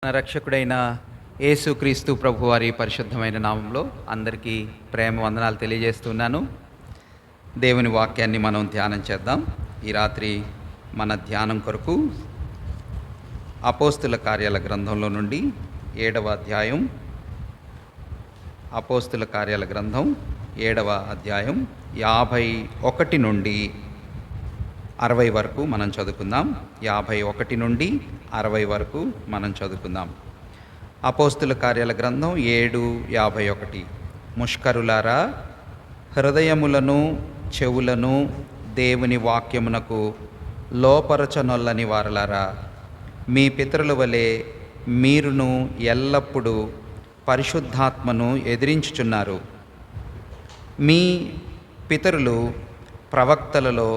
మన రక్షకుడైన యేసుక్రీస్తు ప్రభువారి పరిశుద్ధమైన నామంలో అందరికీ ప్రేమ వందనాలు తెలియజేస్తున్నాను. దేవుని వాక్యాన్ని మనం ధ్యానం చేద్దాం. ఈ రాత్రి మన ధ్యానం కొరకు అపోస్తుల కార్యాల గ్రంథంలో నుండి 7వ అధ్యాయం, అపోస్తుల కార్యాల గ్రంథం 7వ అధ్యాయం 51 నుండి 60 వరకు మనం చదువుకుందాం. 51 నుండి 60 వరకు మనం చదువుకుందాం. అపోస్తుల కార్యాల గ్రంథం 7:51. ముష్కరులారా, హృదయములను చెవులను దేవుని వాక్యమునకు లోపరచనొల్లని వారలారా, మీ పితరుల వలె మీరును ఎల్లప్పుడూ పరిశుద్ధాత్మను ఎదిరించుచున్నారు. మీ పితరులు ప్రవక్తలలో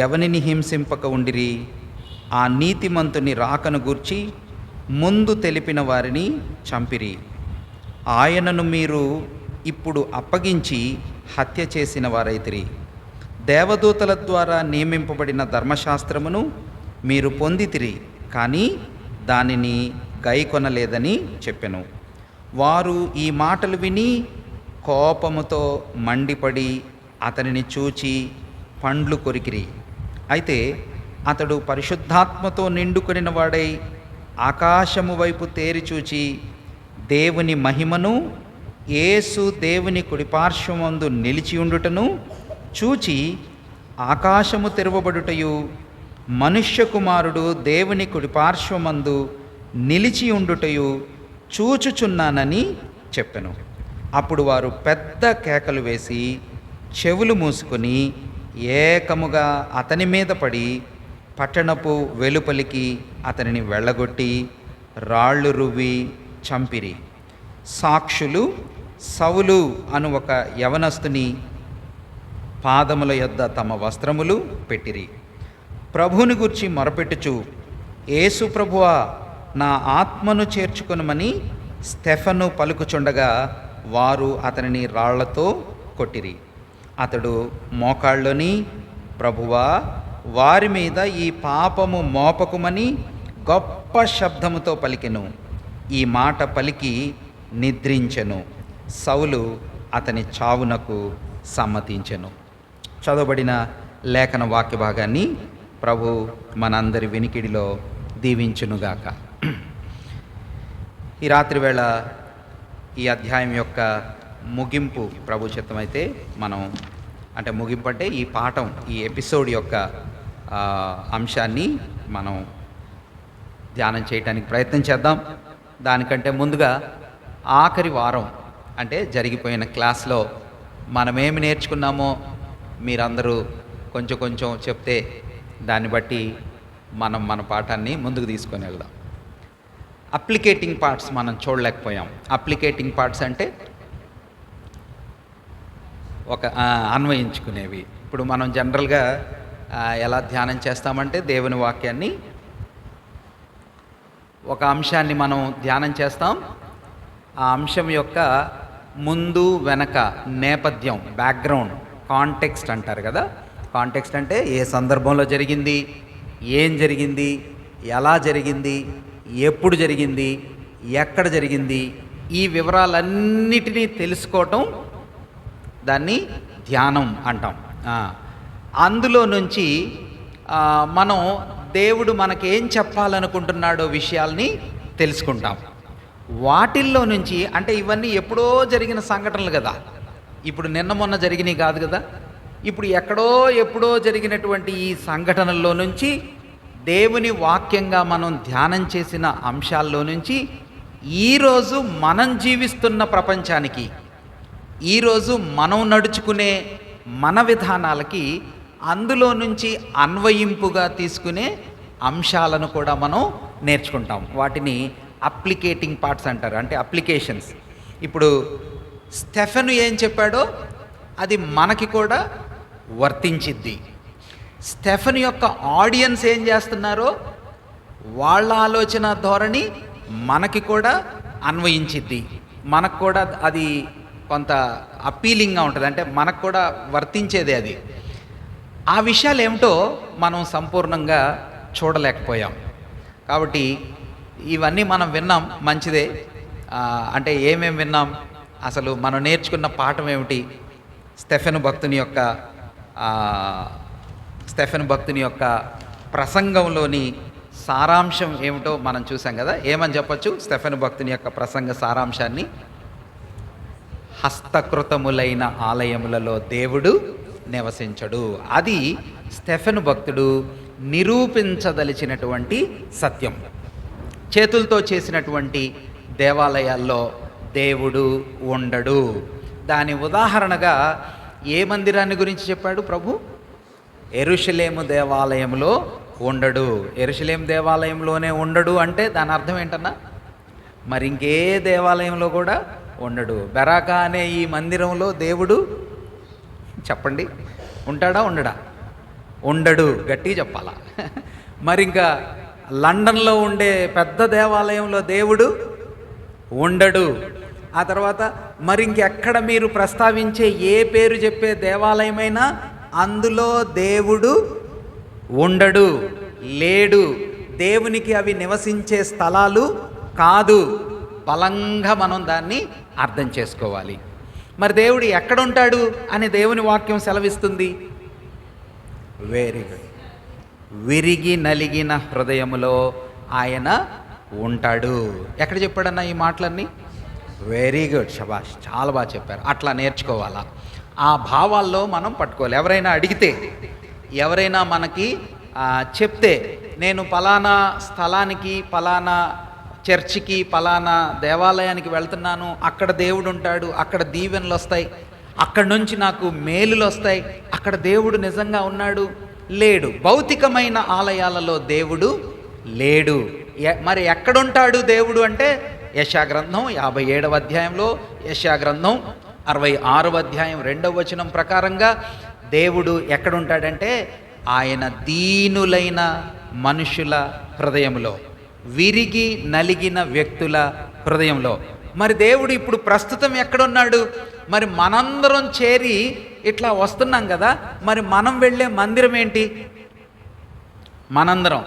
ఎవనిని హింసింపక ఉండిరి? ఆ నీతిమంతుని రాకను గూర్చి ముందు తెలిపిన వారిని చంపిరి. ఆయనను మీరు ఇప్పుడు అప్పగించి హత్య చేసిన వారైతిరి. దేవదూతల ద్వారా నియమింపబడిన ధర్మశాస్త్రమును మీరు పొందితిరి, కానీ దానిని గైకొనలేదని చెప్పెను. వారు ఈ మాటలు విని కోపముతో మండిపడి అతనిని చూచి పండ్లు కొరికిరి. అయితే అతడు పరిశుద్ధాత్మతో నిండుకొనిన వాడై ఆకాశము వైపు తేరి చూచి దేవుని మహిమను, యేసు దేవుని కుడిపార్శ్వమందు నిలిచి ఉండుటను చూచి ఆకాశము తెరవబడుటయు మనుష్య కుమారుడు దేవుని కుడిపార్శ్వమందు నిలిచి ఉండుటయు చూచుచున్నానని చెప్పెను. అప్పుడు వారు పెద్ద కేకలు వేసి చెవులు మూసుకొని ఏకముగా అతని మీద పడి పట్టణపు వెలుపలికి అతనిని వెళ్ళగొట్టి రాళ్ళు రువ్వి చంపిరి. సాక్షులు సౌలు అను ఒక యవనస్తుని పాదముల యొద్ద తమ వస్త్రములు పెట్టిరి. ప్రభువుని గూర్చి మొరపెట్టుచు, యేసు ప్రభువా, నా ఆత్మను చేర్చుకొనుమని స్టెఫను పలుకుచుండగా వారు అతనిని రాళ్లతో కొట్టిరి. అతడు మోకాళ్ళుని, ప్రభువా, వారి మీద ఈ పాపము మోపకుమని గొప్ప శబ్దముతో పలికెను. ఈ మాట పలికి నిద్రించెను. సౌలు అతని చావునకు సమ్మతించెను. చదవబడిన లేఖన వాక్య భాగాన్ని ప్రభు మనందరి వినికిడిలో దీవించునుగాక. ఈ రాత్రి వేళ ఈ అధ్యాయం యొక్క ముగింపు ప్రభు చిత్తమైతే మనం ముగింపు అంటే ఈ పాఠం, ఈ ఎపిసోడ్ యొక్క అంశాన్ని మనం ధ్యానం చేయడానికి ప్రయత్నం చేద్దాం. దానికంటే ముందుగా ఆఖరి వారం అంటే జరిగిపోయిన క్లాస్లో మనమేమి నేర్చుకున్నామో మీరందరూ కొంచెం కొంచెం చెప్తే దాన్ని బట్టి మనం మన పాఠాన్ని ముందుకు తీసుకొని వెళ్దాం. అప్లికేటింగ్ పార్ట్స్ మనం చూడలేకపోయాం. అప్లికేటింగ్ పార్ట్స్ అంటే ఒక అన్వయించుకునేవి. ఇప్పుడు మనం జనరల్గా ఎలా ధ్యానం చేస్తామంటే దేవుని వాక్యాన్ని, ఒక అంశాన్ని మనం ధ్యానం చేస్తాం. ఆ అంశం యొక్క ముందు వెనక నేపథ్యం, బ్యాక్గ్రౌండ్, కాంటెక్స్ట్ అంటారు కదా. కాంటెక్స్ట్ అంటే ఏ సందర్భంలో జరిగింది, ఏం జరిగింది, ఎలా జరిగింది, ఎప్పుడు జరిగింది, ఎక్కడ జరిగింది, ఈ వివరాలన్నిటినీ తెలుసుకోవటం దాన్ని ధ్యానం అంటాం. అందులో నుంచి మనం దేవుడు మనకేం చెప్పాలనుకుంటున్నాడో విషయాల్ని తెలుసుకుంటాం. వాటిల్లో నుంచి అంటే ఇవన్నీ ఎప్పుడో జరిగిన సంఘటనలు కదా, ఇప్పుడు నిన్న మొన్న జరిగినవి కాదు కదా. ఇప్పుడు ఎప్పుడో జరిగినటువంటి ఈ సంఘటనల్లో నుంచి దేవుని వాక్యంగా మనం ధ్యానం చేసిన అంశాల్లో నుంచి ఈరోజు మనం జీవిస్తున్న ప్రపంచానికి, ఈరోజు మనం నడుచుకునే మన విధానాలకి అందులో నుంచి అన్వయింపుగా తీసుకునే అంశాలను కూడా మనం నేర్చుకుంటాం. వాటిని అప్లికేటింగ్ పార్ట్స్ అంటారు, అంటే అప్లికేషన్స్. ఇప్పుడు స్టెఫెను ఏం చెప్పాడో అది మనకి కూడా వర్తించిద్ది. స్టెఫెను యొక్క ఆడియన్స్ ఏం చేస్తున్నారో వాళ్ళ ఆలోచన ధోరణి మనకి కూడా అన్వయించిద్ది. మనకు కూడా అది కొంత అపీలింగ్గా ఉంటుంది, అంటే మనకు కూడా వర్తించేదే అది. ఆ విషయాలు ఏమిటో మనం సంపూర్ణంగా చూడలేకపోయాం. కాబట్టి ఇవన్నీ మనం విన్నాం, మంచిదే. అంటే ఏమేం విన్నాం, అసలు మనం నేర్చుకున్న పాఠం ఏమిటి, స్టెఫెను భక్తుని యొక్క ప్రసంగంలోని సారాంశం ఏమిటో మనం చూసాం కదా. ఏమని చెప్పచ్చు స్టెఫెను భక్తుని యొక్క ప్రసంగ సారాంశాన్ని? హస్తకృతములైన ఆలయములలో దేవుడు నివసించడు. అది స్టెఫెను భక్తుడు నిరూపించదలిచినటువంటి సత్యం. చేతులతో చేసినటువంటి దేవాలయాల్లో దేవుడు ఉండడు. దాని ఉదాహరణగా ఏ మందిరాన్ని గురించి చెప్పాడు ప్రభు? యెరూషలేము దేవాలయంలో ఉండడు. యెరూషలేము దేవాలయంలోనే ఉండడు అంటే దాని అర్థం ఏంటన్నా? మరి ఇంకే దేవాలయంలో కూడా ఉండడు. బెరాకా అనే ఈ మందిరంలో దేవుడు చెప్పండి ఉంటాడా ఉండడా? ఉండడు. గట్టిగా చెప్పాలా? మరి ఇంకా లండన్లో ఉండే పెద్ద దేవాలయంలో దేవుడు ఉండడు. ఆ తర్వాత మరి ఇంకెక్కడ మీరు ప్రస్తావించే ఏ పేరు చెప్పే దేవాలయమైనా అందులో దేవుడు ఉండడు, లేడు. దేవునికి అవి నివసించే స్థలాలు కాదు. బలంగా మనం దాన్ని అర్థం చేసుకోవాలి. మరి దేవుడు ఎక్కడ ఉంటాడు అని దేవుని వాక్యం సెలవిస్తుంది? Very good. విరిగి నలిగిన హృదయములో ఆయన ఉంటాడు. ఎక్కడ చెప్పాడన్నా ఈ మాటలన్నీ? వెరీ గుడ్, శబాష్, చాలా బాగా చెప్పారు. అట్లా నేర్చుకోవాలా. ఆ భావాల్లో మనం పట్టుకోవాలి. ఎవరైనా అడిగితే, ఎవరైనా మనకి చెప్తే, నేను పలానా స్థలానికి, పలానా చర్చికి, పలానా దేవాలయానికి వెళ్తున్నాను, అక్కడ దేవుడు ఉంటాడు, అక్కడ దీవెనలు వస్తాయి, అక్కడ నుంచి నాకు మేలులు వస్తాయి, అక్కడ దేవుడు నిజంగా ఉన్నాడు, లేడు. భౌతికమైన ఆలయాలలో దేవుడు లేడు. మరి ఎక్కడుంటాడు దేవుడు అంటే యెషయా గ్రంథం 57వ అధ్యాయంలో, యెషయా గ్రంథం 66వ అధ్యాయం 2వ వచనం ప్రకారంగా దేవుడు ఎక్కడుంటాడంటే ఆయన దీనులైన మనుషుల హృదయంలో, విరిగి నలిగిన వ్యక్తుల హృదయంలో. మరి దేవుడు ఇప్పుడు ప్రస్తుతం ఎక్కడున్నాడు? మరి మనందరం చేరి ఇట్లా వస్తున్నాం కదా, మరి మనం వెళ్ళే మందిరం ఏంటి? మనందరం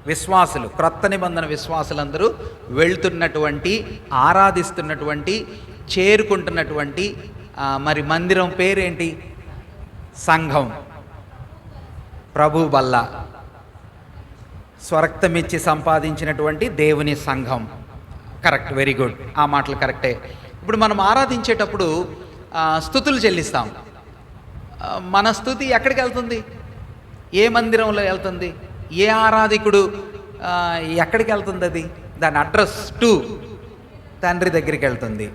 విశ్వాసులు, క్రొత్త నిబంధన విశ్వాసులందరూ వెళ్తున్నటువంటి, ఆరాధిస్తున్నటువంటి, చేరుకుంటున్నటువంటి మరి మందిరం పేరేంటి? సంఘం. ప్రభు బల్ల, స్వరక్తమిచ్చి సంపాదించినటువంటి దేవుని సంఘం. కరెక్ట్, వెరీ గుడ్, ఆ మాటలు కరెక్టే. ఇప్పుడు మనం ఆరాధించేటప్పుడు స్తుతులు చెల్లిస్తాం. మన స్తుతి ఎక్కడికి వెళ్తుంది? ఏ మందిరంలో వెళ్తుంది? ఏ ఆరాధికుడు ఎక్కడికి వెళ్తుంది? అది దాని అడ్రస్ టు తండ్రి దగ్గరికి వెళ్తుంది.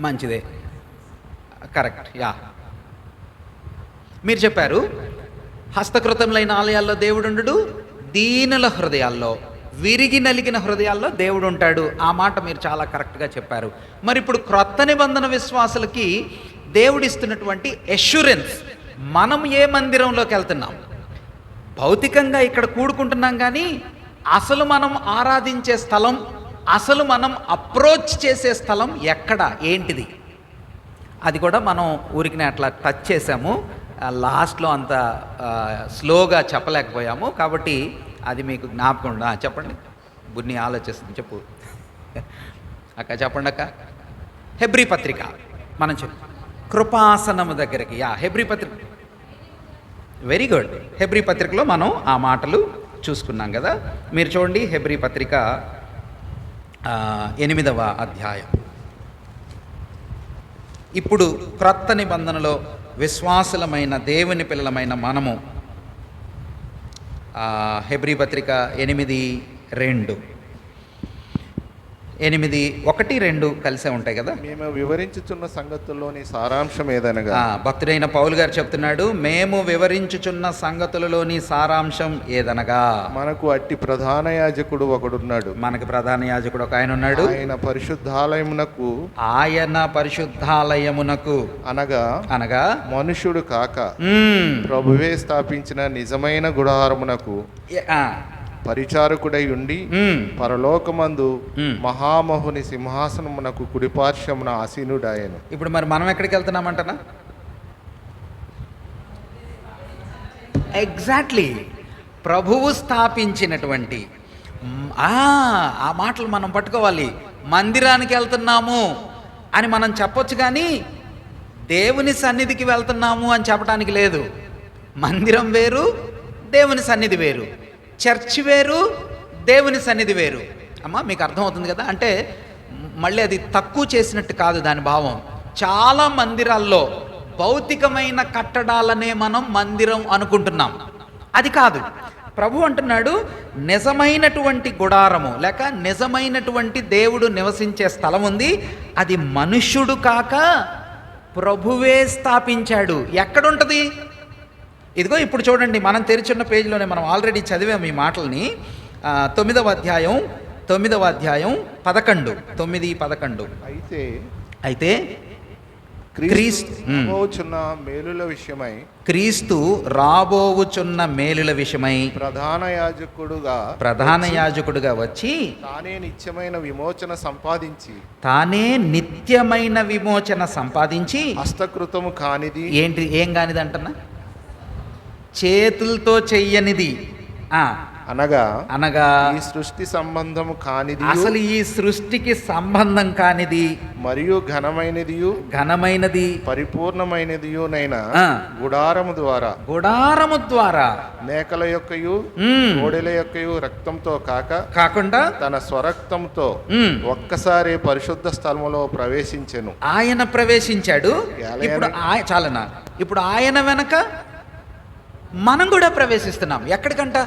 మంచిదే, కరెక్ట్, యా. మీరు చెప్పారు హస్తకృతములైన ఆలయాల్లో దేవుడు ఉండడు, దీనుల హృదయాల్లో, విరిగి నలిగిన హృదయాల్లో దేవుడు ఉంటాడు. ఆ మాట మీరు చాలా కరెక్ట్గా చెప్పారు. మరి ఇప్పుడు క్రొత్త నిబంధన విశ్వాసులకి దేవుడిస్తున్నటువంటి ఎష్యూరెన్స్, మనం ఏ మందిరంలోకి వెళ్తున్నాం? భౌతికంగా ఇక్కడ కూడుకుంటున్నాం, కానీ అసలు మనం ఆరాధించే స్థలం, అసలు మనం అప్రోచ్ చేసే స్థలం ఎక్కడ, ఏంటిది? అది కూడా మనం ఊరికి అట్లా టచ్ చేసాము. లాస్ట్లో అంత స్లోగా చెప్పలేకపోయాము, కాబట్టి అది మీకు జ్ఞాపకం. చెప్పండి, బున్ని ఆలోచిస్తుంది, చెప్పు అక్క, చెప్పండి అక్క. హెబ్రీ పత్రిక మనం కృపాసనము దగ్గరికి, హెబ్రీ పత్రిక, వెరీ గుడ్. హెబ్రీ పత్రికలో మనం ఆ మాటలు చూసుకున్నాం కదా. మీరు చూడండి, హెబ్రీ పత్రిక 8వ అధ్యాయం. ఇప్పుడు క్రొత్త నిబంధనలో విశ్వాసులమైన దేవుని పిల్లలమైన మనము హెబ్రీ పత్రిక 8:2 8:1-2 కలిసే ఉంటాయి కదా. మేము వివరించుచున్న సంగతుల్లోని సారాంశం ఏదనగా, భక్తుడైన పౌలు గారు చెప్తున్నాడు, మేము వివరించుచున్న సంగతులలోని సారాంశం ఏదనగా, మనకు అట్టి ప్రధాన యాజకుడు ఒకడున్నాడు. మనకి ప్రధాన యాజకుడు ఒక ఆయన ఉన్నాడు. ఆయన పరిశుద్ధాలయమునకు అనగా మనుష్యుడు కాక ప్రభువే స్థాపించిన నిజమైన గుడారమునకు పరిచారకుడై ఉండి పరలోకమందు మహామహుని సింహాసనమునకు కుడిపార్శ్వమున ఆసీనుడాయను. ఇప్పుడు మరి మనం ఎక్కడికి వెళ్తున్నామంటనా? ఎగ్జాక్ట్లీ, ప్రభువు స్థాపించినటువంటి, ఆ మాటలు మనం పట్టుకోవాలి. మందిరానికి వెళ్తున్నాము అని మనం చెప్పొచ్చు, కానీ దేవుని సన్నిధికి వెళ్తున్నాము అని చెప్పడానికి లేదు. మందిరం వేరు, దేవుని సన్నిధి వేరు. చర్చ్ వేరు, దేవుని సన్నిధి వేరు. అమ్మా, మీకు అర్థమవుతుంది కదా? అంటే మళ్ళీ అది తక్కువ చేసినట్టు కాదు దాని భావం. చాలా మందిరాల్లో భౌతికమైన కట్టడాలనే మనం మందిరం అనుకుంటున్నాం. అది కాదు. ప్రభు అంటున్నాడు, నిజమైనటువంటి గుడారము లేక నిజమైనటువంటి దేవుడు నివసించే స్థలం ఉంది. అది మనుష్యుడు కాక ప్రభువే స్థాపించాడు. ఎక్కడుంటుంది? ఇదిగో ఇప్పుడు చూడండి, మనం తెరిచున్న పేజీలోనే మనం ఆల్రెడీ చదివాము ఈ మాటల్ని. 9వ అధ్యాయం 11. అయితే క్రీస్తు రాబోవుచున్న మేలుల విషయమై ప్రధాన యాజకుడుగా వచ్చి తానే నిత్యమైన విమోచన సంపాదించి హస్తకృతము కానిది ఏం కానిది అంటున్నా? చేతులతో చెయ్యనిది అనగా ఈ సృష్టి సంబంధము కానిది, అసలు ఈ సృష్టికి సంబంధం కానిది మరియు ఘనమైనది పరిపూర్ణమైనదియునైనా గుడారము ద్వారా మేకల యొక్కయు కోడెల యొక్కయు రక్తంతో కాకుండా తన స్వరక్తంతో ఒక్కసారి పరిశుద్ధ స్థలములో ప్రవేశించెను. ఆయన ప్రవేశించాడు. ఇప్పుడు ఆయన వెనక మనం కూడా ప్రవేశిస్తున్నాం. ఎక్కడికంట?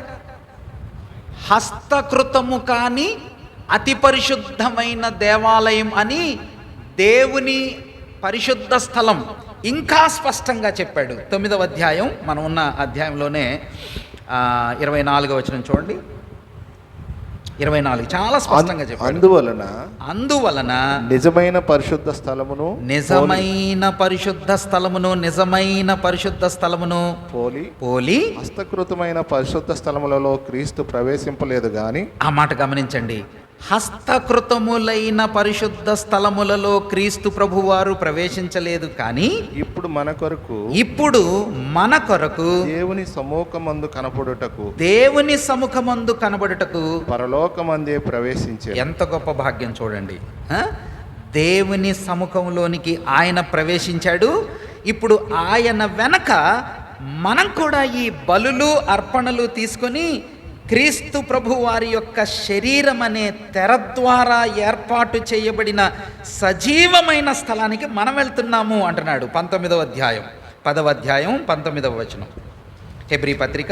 హస్తకృతము కాని అతి పరిశుద్ధమైన దేవాలయం అని దేవుని పరిశుద్ధ స్థలం ఇంకా స్పష్టంగా చెప్పాడు. 9వ అధ్యాయం, మనం ఉన్న అధ్యాయంలోనే 24వ వచనం చూడండి. 24 చాలా స్పష్టంగా చెప్పాడు. అందువలన నిజమైన పరిశుద్ధ స్థలమును పోలి హస్తకృతమైన పరిశుద్ధ స్థలములలో క్రీస్తు ప్రవేశింపలేదు గాని. ఆ మాట గమనించండి. హస్తకృతములైన పరిశుద్ధ స్థలములలో క్రీస్తు ప్రభువారు ప్రవేశించలేదు, కానీ ఇప్పుడు మన కొరకు దేవుని సముఖమందు కనబడుటకు పరలోకమందే ప్రవేశించాడు. ఎంత గొప్ప భాగ్యం చూడండి. దేవుని సముఖంలోనికి ఆయన ప్రవేశించాడు. ఇప్పుడు ఆయన వెనక మనం కూడా ఈ బలులు అర్పణలు తీసుకొని క్రీస్తు ప్రభు వారి యొక్క శరీరం అనే తెర ద్వారా ఏర్పాటు చేయబడిన సజీవమైన స్థలానికి మనం వెళ్తున్నాము అంటున్నాడు. 10వ అధ్యాయం 19వ వచనం. హెబ్రీ పత్రిక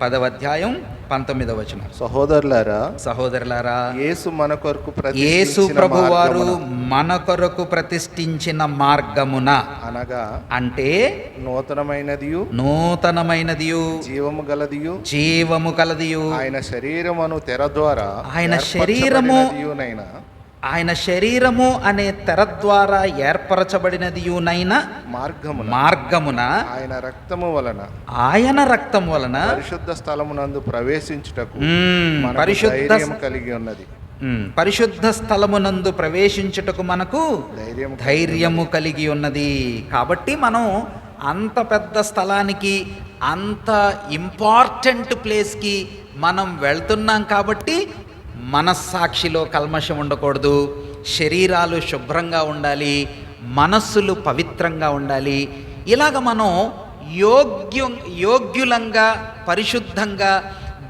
10వ అధ్యాయం 19వ వచనం. సహోదరులారా యేసు ప్రభువారు మన కొరకు ప్రతిష్ఠించిన మార్గమున అంటే నూతనమైనదియు జీవము గలదియు ఆయన శరీరము అనే తెర ద్వారా ఏర్పరచబడినదియునైన మార్గమున ఆయన రక్తము వలన పరిశుద్ధ స్థలమునందు ప్రవేశించుటకు పరిశుద్ధ స్థలమునందు ప్రవేశించుటకు మనకు ధైర్యము కలిగి ఉన్నది. కాబట్టి మనం అంత పెద్ద స్థలానికి, అంత ఇంపార్టెంట్ ప్లేస్కి మనం వెళ్తున్నాం. కాబట్టి మనస్సాక్షిలో కల్మషం ఉండకూడదు, శరీరాలు శుభ్రంగా ఉండాలి, మనస్సులు పవిత్రంగా ఉండాలి. ఇలాగ మనం యోగ్యులంగా పరిశుద్ధంగా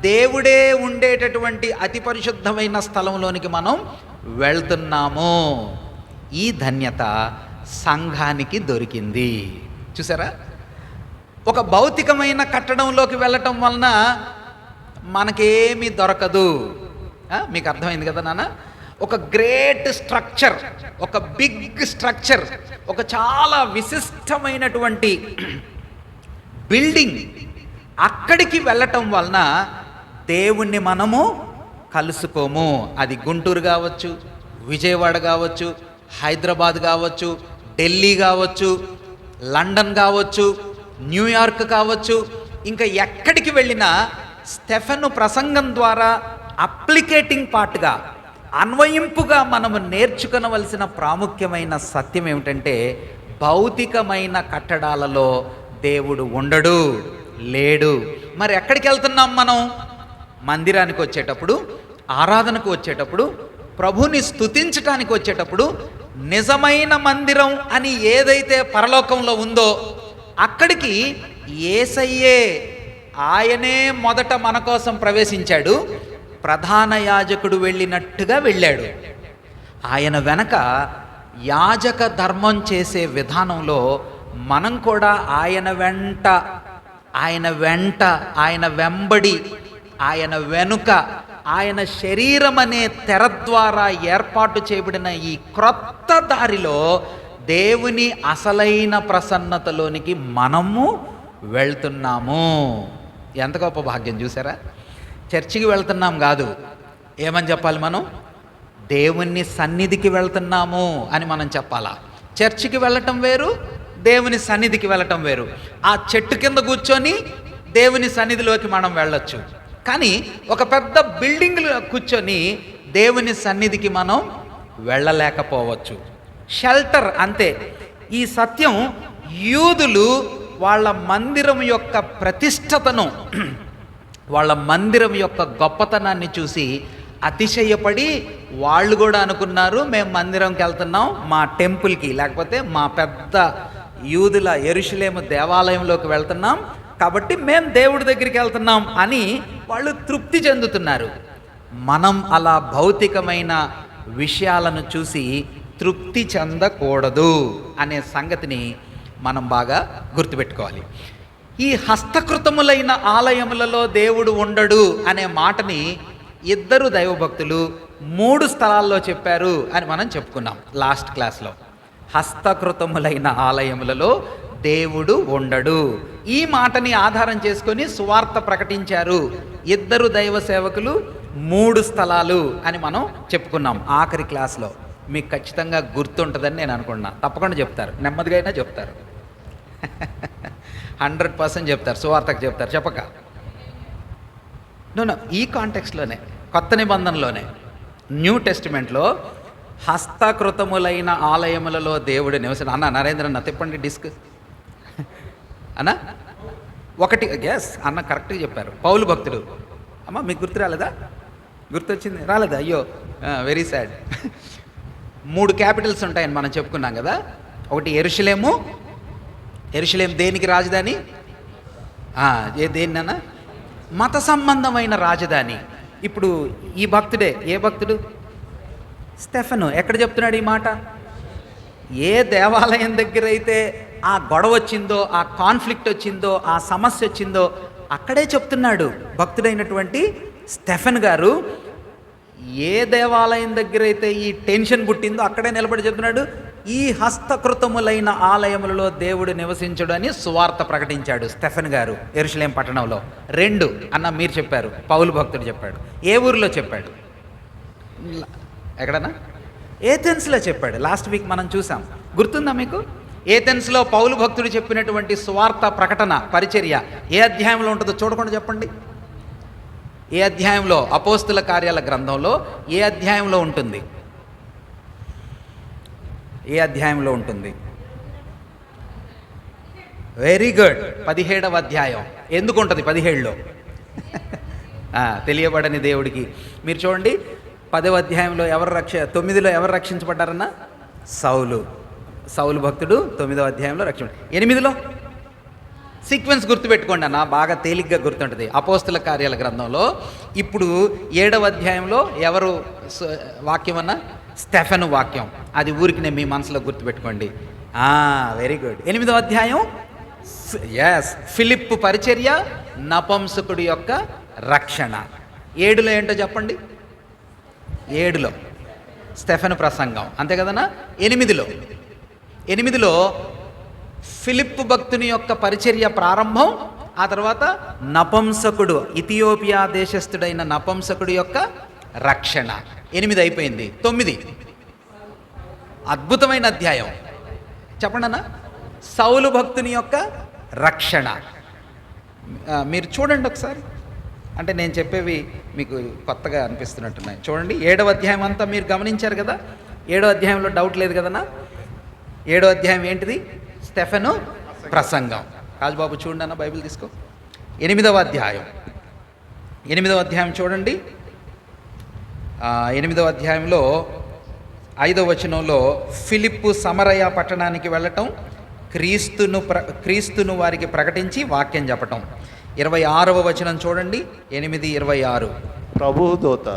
దేవుడే ఉండేటటువంటి అతి పరిశుద్ధమైన స్థలంలోనికి మనం వెళ్తున్నాము. ఈ ధన్యత సంఘానికి దొరికింది. చూసారా? ఒక భౌతికమైన కట్టడంలోకి వెళ్ళటం వలన మనకేమీ దొరకదు. మీకు అర్థమైంది కదా నాన్న? ఒక గ్రేట్ స్ట్రక్చర్, ఒక బిగ్ స్ట్రక్చర్, ఒక చాలా విశిష్టమైనటువంటి బిల్డింగ్, అక్కడికి వెళ్ళటం వలన దేవుణ్ణి మనము కలుసుకోము. అది గుంటూరు కావచ్చు, విజయవాడ కావచ్చు, హైదరాబాద్ కావచ్చు, ఢిల్లీ కావచ్చు, లండన్ కావచ్చు, న్యూయార్క్ కావచ్చు, ఇంకా ఎక్కడికి వెళ్ళినా స్టెఫెను ప్రసంగం ద్వారా అప్లికేటింగ్ పార్ట్గా, అన్వయింపుగా మనము నేర్చుకొనవలసిన ప్రాముఖ్యమైన సత్యం ఏమిటంటే, భౌతికమైన కట్టడాలలో దేవుడు ఉండడు, లేడు. మరి ఎక్కడికి వెళ్తున్నాం మనం? మందిరానికి వచ్చేటప్పుడు ఆరాధనకు వచ్చేటప్పుడు, ప్రభుని స్తుతించటానికి వచ్చేటప్పుడు, నిజమైన మందిరం అని ఏదైతే పరలోకంలో ఉందో అక్కడికి యేసయ్యే, ఆయనే మొదట మన కోసం ప్రవేశించాడు. ప్రధాన యాజకుడు వెళ్ళినట్టుగా వెళ్ళాడు. ఆయన వెనక యాజక ధర్మం చేసే విధానంలో మనం కూడా ఆయన వెంట, ఆయన వెంబడి, ఆయన వెనుక, ఆయన శరీరం అనే తెర ద్వారా ఏర్పాటు చేయబడిన ఈ క్రొత్త దారిలో దేవుని అసలైన ప్రసన్నతలోనికి మనము వెళ్తున్నాము. ఎంత గొప్ప భాగ్యం చూసారా? చర్చికి వెళ్తున్నాం కాదు, ఏమని చెప్పాలి మనం? దేవుని సన్నిధికి వెళ్తున్నాము అని మనం చెప్పాలా. చర్చికి వెళ్ళటం వేరు, దేవుని సన్నిధికి వెళ్ళటం వేరు. ఆ చెట్టు కింద కూర్చొని దేవుని సన్నిధిలోకి మనం వెళ్ళొచ్చు, కానీ ఒక పెద్ద బిల్డింగ్లో కూర్చొని దేవుని సన్నిధికి మనం వెళ్ళలేకపోవచ్చు. షెల్టర్ అంతే. ఈ సత్యం యూదులు వాళ్ళ మందిరం యొక్క ప్రతిష్టతను, వాళ్ళ మందిరం యొక్క గొప్పతనాన్ని చూసి అతిశయపడి వాళ్ళు కూడా అనుకున్నారు, మేము మందిరంకి వెళ్తున్నాం, మా టెంపుల్కి, లేకపోతే మా పెద్ద యూదుల యెరూషలేము దేవాలయంలోకి వెళ్తున్నాం, కాబట్టి మేము దేవుడి దగ్గరికి వెళ్తున్నాం అని వాళ్ళు తృప్తి చెందుతున్నారు. మనం అలా భౌతికమైన విషయాలను చూసి తృప్తి చెందకూడదు అనే సంగతిని మనం బాగా గుర్తుపెట్టుకోవాలి. ఈ హస్తకృతములైన ఆలయములలో దేవుడు ఉండడు అనే మాటని ఇద్దరు దైవభక్తులు 3 స్థలాల్లో చెప్పారు అని మనం చెప్పుకున్నాం లాస్ట్ క్లాస్లో. హస్తకృతములైన ఆలయములలో దేవుడు ఉండడు, ఈ మాటని ఆధారం చేసుకొని సువార్త ప్రకటించారు ఇద్దరు దైవ సేవకులు 3 స్థలాలు అని మనం చెప్పుకున్నాం ఆఖరి క్లాస్లో. మీకు ఖచ్చితంగా గుర్తుంటుందని నేను అనుకున్నా. తప్పకుండా చెప్తారు, నెమ్మదిగా అయినా చెప్తారు. 100% చెప్తారు, సువార్తకు చెప్తారు చెప్పక. నో ఈ కాంటెక్స్ట్లోనే, కొత్త నిబంధనలోనే, న్యూ టెస్టిమెంట్లో హస్తకృతములైన ఆలయములలో దేవుడు నివసన. అన్న నరేంద్ర అన్న తిప్పండి డిస్క్ అన్న. ఒకటి ఎస్ అన్న కరెక్ట్గా చెప్పారు. పౌలు భక్తుడు. అమ్మ మీకు గుర్తు రాలేదా? గుర్తొచ్చింది? రాలేదా? అయ్యో వెరీ సాడ్. 3 క్యాపిటల్స్ ఉంటాయని మనం చెప్పుకున్నాం కదా. ఒకటి యెరూషలేము. యెరూషలేం దేనికి రాజధాని? దేన్నన్నా? మత సంబంధమైన రాజధాని. ఇప్పుడు ఈ భక్తుడే, ఏ భక్తుడు? స్టెఫెను. ఎక్కడ చెప్తున్నాడు ఈ మాట? ఏ దేవాలయం దగ్గర అయితే ఆ గొడవ వచ్చిందో, ఆ కాన్ఫ్లిక్ట్ వచ్చిందో, ఆ సమస్య వచ్చిందో అక్కడే చెప్తున్నాడు భక్తుడైనటువంటి స్టెఫెన్ గారు. ఏ దేవాలయం దగ్గర అయితే ఈ టెన్షన్ పుట్టిందో అక్కడే నిలబడి చెప్తున్నాడు, ఈ హస్తకృతములైన ఆలయములలో దేవుడు నివసించడు అని సువార్త ప్రకటించాడు స్టెఫెన్ గారు యెరూషలేం పట్టణంలో. 2 అన్న మీరు చెప్పారు, పౌలు భక్తుడు చెప్పాడు. ఏ ఊరిలో చెప్పాడు? ఎక్కడన్నా? ఏథెన్స్లో చెప్పాడు. లాస్ట్ వీక్ మనం చూసాం, గుర్తుందా మీకు? ఏథెన్స్లో పౌలు భక్తుడు చెప్పినటువంటి సువార్త ప్రకటన పరిచర్య ఏ అధ్యాయంలో ఉంటుందో చూడకుండా చెప్పండి. ఏ అధ్యాయంలో? అపోస్తుల కార్యాల గ్రంథంలో ఏ అధ్యాయంలో ఉంటుంది? ఏ అధ్యాయంలో ఉంటుంది? వెరీ గుడ్, 17వ అధ్యాయం. ఎందుకు ఉంటుంది 17లో? తెలియబడని దేవుడికి. మీరు చూడండి, 10వ అధ్యాయంలో 9లో ఎవరు రక్షించబడ్డారన్నా? సౌలు భక్తుడు 9వ అధ్యాయంలో రక్షణ. 8లో సీక్వెన్స్ గుర్తుపెట్టుకోండి అన్న, బాగా తేలిగ్గా గుర్తుంటుంది. అపోస్తుల కార్యాల గ్రంథంలో ఇప్పుడు 7వ అధ్యాయంలో ఎవరు వాక్యం అన్నా? స్టెఫెను వాక్యం. అది ఊరికి మీ మనసులో గుర్తుపెట్టుకోండి. Very good. 8వ అధ్యాయం ఎస్, ఫిలిప్పు పరిచర్య, నపుంసకుడి యొక్క రక్షణ. 7లో ఏంటో చెప్పండి? 7లో స్టెఫెను ప్రసంగం, అంతే కదన్నా? 8లో ఫిలిప్పు భక్తుని యొక్క పరిచర్య ప్రారంభం, ఆ తర్వాత నపుంసకుడు, ఇథియోపియా దేశస్థుడైన నపుంసకుడి యొక్క రక్షణ. 8 అయిపోయింది. 9 అద్భుతమైన అధ్యాయం చెప్పండి అన్న, సౌలు భక్తుని యొక్క రక్షణ. మీరు చూడండి ఒకసారి, అంటే నేను చెప్పేవి మీకు కొత్తగా అనిపిస్తున్నట్టున్నాయి. చూడండి, 7వ అధ్యాయం అంతా మీరు గమనించారు కదా. 7వ అధ్యాయంలో డౌట్ లేదు కదన్నా? 7వ అధ్యాయం ఏంటిది? స్టెఫెను ప్రసంగం. రాజుబాబు చూడండి అన్న, బైబిల్ తీసుకో. 8వ అధ్యాయం చూడండి. 8వ అధ్యాయంలో 5వ వచనంలో ఫిలిప్పు సమరయ పట్టణానికి వెళ్ళటం, క్రీస్తును వారికి ప్రకటించి వాక్యం చెప్పటం. 26వ వచనం చూడండి, 8:26. ప్రభు దూత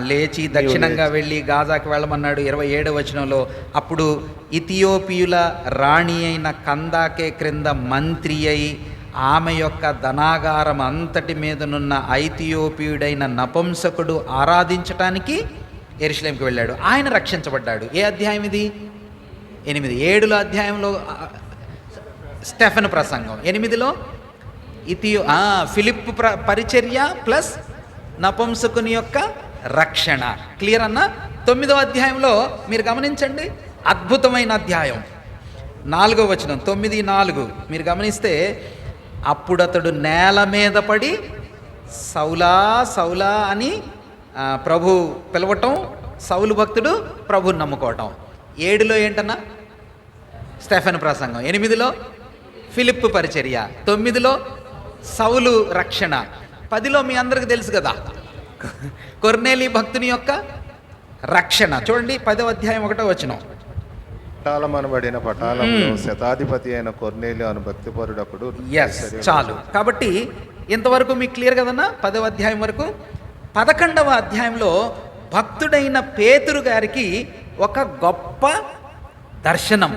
లేచి దక్షిణంగా వెళ్ళి గాజాకి వెళ్ళమన్నాడు. 27వ వచనంలో అప్పుడు ఇథియోపియుల రాణి అయిన కందాకే క్రింద మంత్రి అయి ఆమె యొక్క ధనాగారం అంతటి మీదనున్న ఐథియోపియుడైన నపుంసకుడు ఆరాధించటానికి యెరూషలేంకి వెళ్ళాడు. ఆయన రక్షించబడ్డాడు. ఏ అధ్యాయం ఇది? 8. 7వ అధ్యాయంలో స్టెఫెను ప్రసంగం, 8లో ఫిలిప్పు పరిచర్య ప్లస్ నపుంసకుని యొక్క రక్షణ. క్లియర్ అన్న? 9వ అధ్యాయంలో మీరు గమనించండి, అద్భుతమైన అధ్యాయం. 4వ వచనం, 9:4 మీరు గమనిస్తే, అప్పుడు అతడు నేల మీద పడి సౌలా సౌలా అని ప్రభు పిలవటం, సౌలు భక్తుడు ప్రభుని నమ్ముకోవటం. 7లో ఏంటన్నా? స్టెఫెను ప్రసంగం. 8లో ఫిలిప్పు పరిచర్య. 9లో సౌలు రక్షణ. 10లో మీ అందరికి తెలుసు కదా, కొర్నేలి భక్తుని యొక్క రక్షణ. చూడండి 10వ అధ్యాయం 1వ వచనం. పటాలమనబడిన పటాలంలో శతాధిపతి అయిన కొర్నేలి అను భక్తిపరుడప్పుడు. చాలు. కాబట్టి ఇంతవరకు మీకు క్లియర్ కదన్నా? 10వ అధ్యాయం వరకు. 11వ అధ్యాయంలో భక్తుడైన పేతురు గారికి ఒక గొప్ప దర్శనం.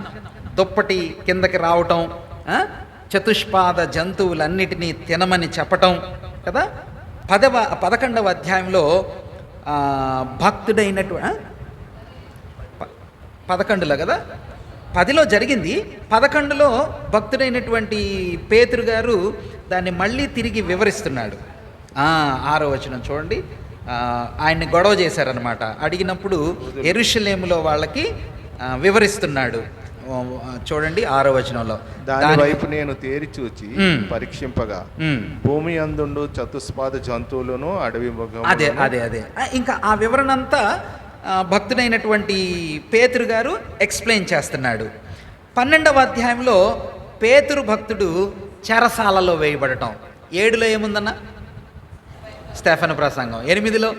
దుప్పటి కిందకి రావటం, చతుష్పాద జంతువులన్నిటినీ తినమని చెప్పటం కదా. 11వ అధ్యాయంలో భక్తుడైనటు 11లో కదా, 10లో జరిగింది. 11లో భక్తుడైనటువంటి పేతురు గారు దాన్ని మళ్ళీ తిరిగి వివరిస్తున్నాడు. 6వ వచనం చూడండి. ఆయన్ని గొడవ చేశారనమాట. అడిగినప్పుడు యెరూషలేములో వాళ్ళకి వివరిస్తున్నాడు. చూడండి 6వ వచనంలో, దాని వైపు నేను తేరి చూచి పరీక్షింపగా భూమి అందుండు చతుష్పాద జంతువులను అడవి మృగములను. అదే అదే అదే ఇంకా ఆ వివరణ అంతా భక్తుడైనటువంటి పేతురు గారు ఎక్స్ప్లెయిన్ చేస్తున్నాడు. 12వ అధ్యాయంలో పేతురు భక్తుడు చెరసాలలో వేయబడటం. 7లో ఏముందన్న? స్టెఫెను ప్రసంగం. 8లో